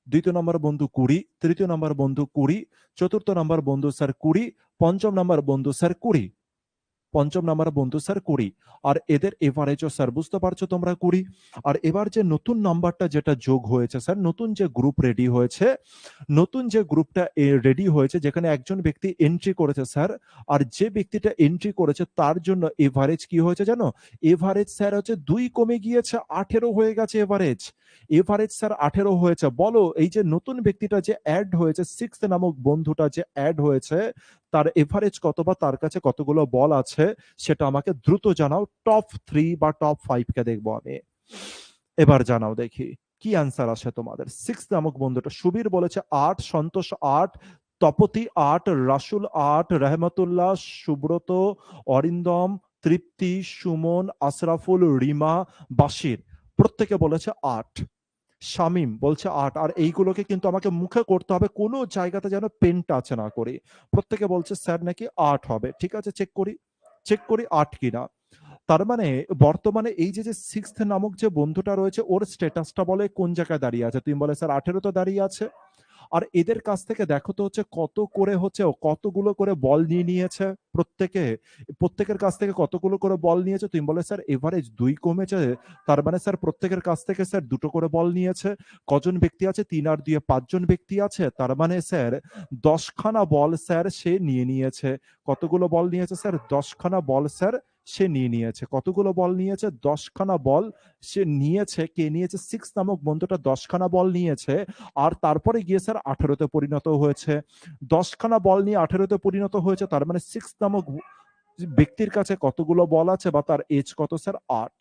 ২য় নাম্বার বন্ধু ২০, ৩য় নাম্বার বন্ধু ২০, ৪র্থ নাম্বার বন্ধু স্যার ২০, ৫ম নাম্বার বন্ধু স্যার ২০। ৫ম নাম্বার বন্ধু স্যার ২০। আর এদের এভারেজও স্যার বুঝতে পারছো তোমরা ২০। আর এবার যে নতুন নাম্বারটা যেটা যোগ হয়েছে স্যার, নতুন যে গ্রুপ রেডি হয়েছে, নতুন যে গ্রুপটা রেডি হয়েছে যেখানে একজন ব্যক্তি এন্ট্রি করেছে স্যার, আর যে ব্যক্তিটা এন্ট্রি করেছে তার জন্য এভারেজ কি হয়েছে জানো? এভারেজ স্যার হচ্ছে ২ কমে গিয়েছে ১৮ হয়ে গেছে এভারেজ। এভারেজ স্যার ১৮ হয়েছে। বলো এই যে নতুন ব্যক্তিটা যে এড হয়েছে 6th নামক বন্ধুটা যে এড হয়েছে তার এভারেজ কত বা তার কাছে কতগুলো বল আছে সেটা আমাকে দ্রুত জানাও। টপ 3 বা টপ 5 কে দেখবো আমি। এবার জানাও দেখি কি অ্যান্সার আসে তোমাদের। 6 নামক বন্ধুটা সুবীর বলেছে ৮, সন্তোষ ৮, তপতি ৮, রাসুল ৮, রহমতুল্লাহ, সুব্রত, অরিন্দম, তৃপ্তি, সুমন, আশরাফুল, রিমা, বাশির প্রত্যেকে বলেছে ৮। শামীম বলছে ৮। আর এইগুলোকে কিন্তু আমাকে মুখে করতে হবে, কোনো জায়গাতে যেন পেন টাচ না করি। প্রত্যেকে বলছে স্যার নাকি ৮ হবে। ঠিক আছে চেক করি ৮ কিনা। তার মানে বর্তমানে এই যে 6th নামক যে বন্ধুটা রয়েছে ওর স্ট্যাটাসটা বলে কোন জায়গায় দাঁড়িয়ে আছে? তুমি বলে স্যার 18 তো দাঁড়িয়ে আছে। আর এদের কাছ থেকে দেখো তো হচ্ছে কত করে হচ্ছে কতগুলো করে বল নিয়ে নিয়েছে প্রত্যেকে। প্রত্যেকের কাছ থেকে কতগুলো করে বল নিয়েছে? তুমি বলে স্যার এভারেজ ২ কমেছে। তার মানে স্যার প্রত্যেকের কাছ থেকে স্যার ২ টো করে বল নিয়েছে। কজন ব্যক্তি আছে? ৩ আর ২ এ ৫ জন ব্যক্তি আছে। তার মানে স্যার ১০ খানা বল স্যার সে নিয়ে নিয়েছে। কতগুলো বল নিয়েছে স্যার? ১০ খানা বল স্যার সে নিয়ে নিয়েছে। কতগুলো বল নিয়েছে? ১০ খানা বল সে নিয়েছে। কে নিয়েছে? 6 নামক বন্ধুটা ১০ খানা বল নিয়েছে। আর তারপরে গিয়ে স্যার ১৮ তে পরিণত হয়েছে। ১০ খানা বল নিয়ে ১৮ তে পরিণত হয়েছে। তার মানে 6 নামক ব্যক্তির কাছে কতগুলো বল আছে বা তার এজ কত স্যার? ৮।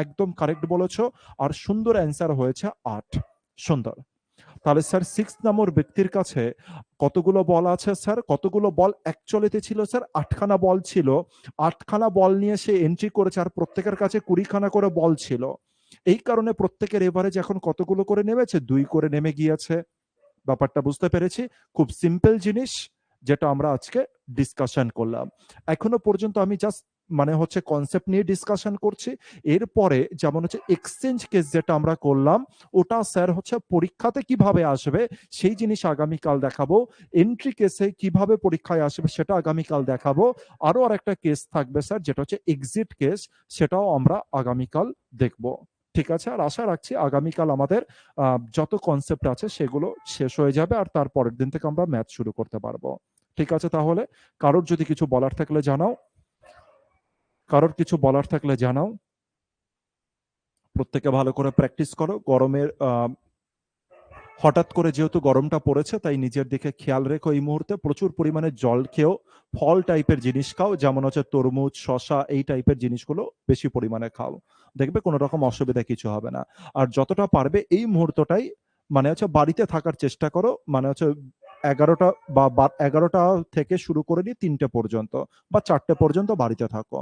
একদম কারেক্ট বলেছ। আর সুন্দর অ্যান্সার হয়েছে ৮। সুন্দর। তাহলে স্যার 6 নম্বর ব্যক্তির কাছে কতগুলো বল আছে স্যার? কতগুলো বল অ্যাকচুয়ালিতে ছিল স্যার? ৮ খানা বল ছিল। ৮ খানা বল নিয়ে সে এন্ট্রি করেছে আর প্রত্যেকের কাছে ২০ খানা করে বল ছিল। এই কারণে প্রত্যেকের এভারেজ এখন কতগুলো করে নেমেছে? ২ করে নেমে গিয়েছে। ব্যাপারটা বুঝতে পেরেছি। খুব সিম্পল জিনিস যেটা আমরা আজকে ডিসকাশন করলাম। এখনো পর্যন্ত আমি জাস্ট মানে হচ্ছে কনসেপ্ট নিয়ে ডিসকাশন করছি। এরপরে যেমন হচ্ছে এক্সচেঞ্জ কেস যেটা আমরা করলাম, ওটা স্যার হচ্ছে পরীক্ষাতে কিভাবে আসবে সেই জিনিস আগামীকাল দেখাবো। এন্ট্রি কেসে কিভাবে পরীক্ষায় আসবে সেটা আগামীকাল দেখাবো। আরো আরেকটা কেস থাকবে স্যার যেটা হচ্ছে এক্সিট কেস, সেটাও আমরা আগামীকাল দেখব। ঠিক আছে? আর আশা রাখছি আগামীকাল আমাদের যত কনসেপ্ট আছে সেগুলো শেষ হয়ে যাবে আর তার পরের দিন থেকে আমরা ম্যাথ শুরু করতে পারবো। ঠিক আছে তাহলে? কারোর যদি কিছু বলার থাকলে জানাও। কারোর কিছু বলার থাকলে জানাও। প্রত্যেকে ভালো করে প্র্যাকটিস করো। গরমের হঠাৎ করে যেহেতু গরমটা পড়েছে তাই নিজের দিকে খেয়াল রেখো এই মুহূর্তে। প্রচুর পরিমাণে জল খেও, ফল টাইপের জিনিস খাও, যেমন হচ্ছে তরমুজ, শসা এই টাইপের জিনিসগুলো বেশি পরিমাণে খাও। দেখবে কোনো রকম অসুবিধা কিছু হবে না। আর যতটা পারবে এই মুহূর্তটাই মানে হচ্ছে বাড়িতে থাকার চেষ্টা করো। মানে হচ্ছে ১১টা বা ১১টা থেকে শুরু করে নিয়ে ৩টে পর্যন্ত বা ৪টে পর্যন্ত বাড়িতে থাকো।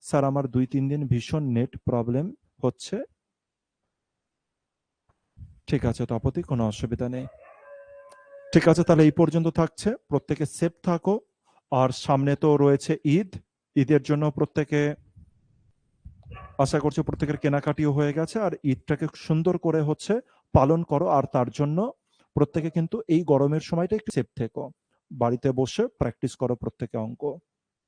স্যার আমার ২-৩ দিন ভীষণ নেট প্রবলেম হচ্ছে। ঠিক আছে তপতি, কোনো অসুবিধা নেই। ঠিক আছে তাহলে এই পর্যন্ত থাকছে। প্রত্যেকে সেফ থাকো। আর সামনে তো রয়েছে ঈদ। ঈদের জন্য প্রত্যেকে আশা করছি প্রত্যেকের কেনাকাটিও হয়ে গেছে। আর ঈদটাকে সুন্দর করে হচ্ছে পালন করো। আর তার জন্য প্রত্যেকে কিন্তু এই গরমের সময়টা একটু সেফ থেকো। বাড়িতে বসে প্র্যাকটিস করো প্রত্যেকে অঙ্ক।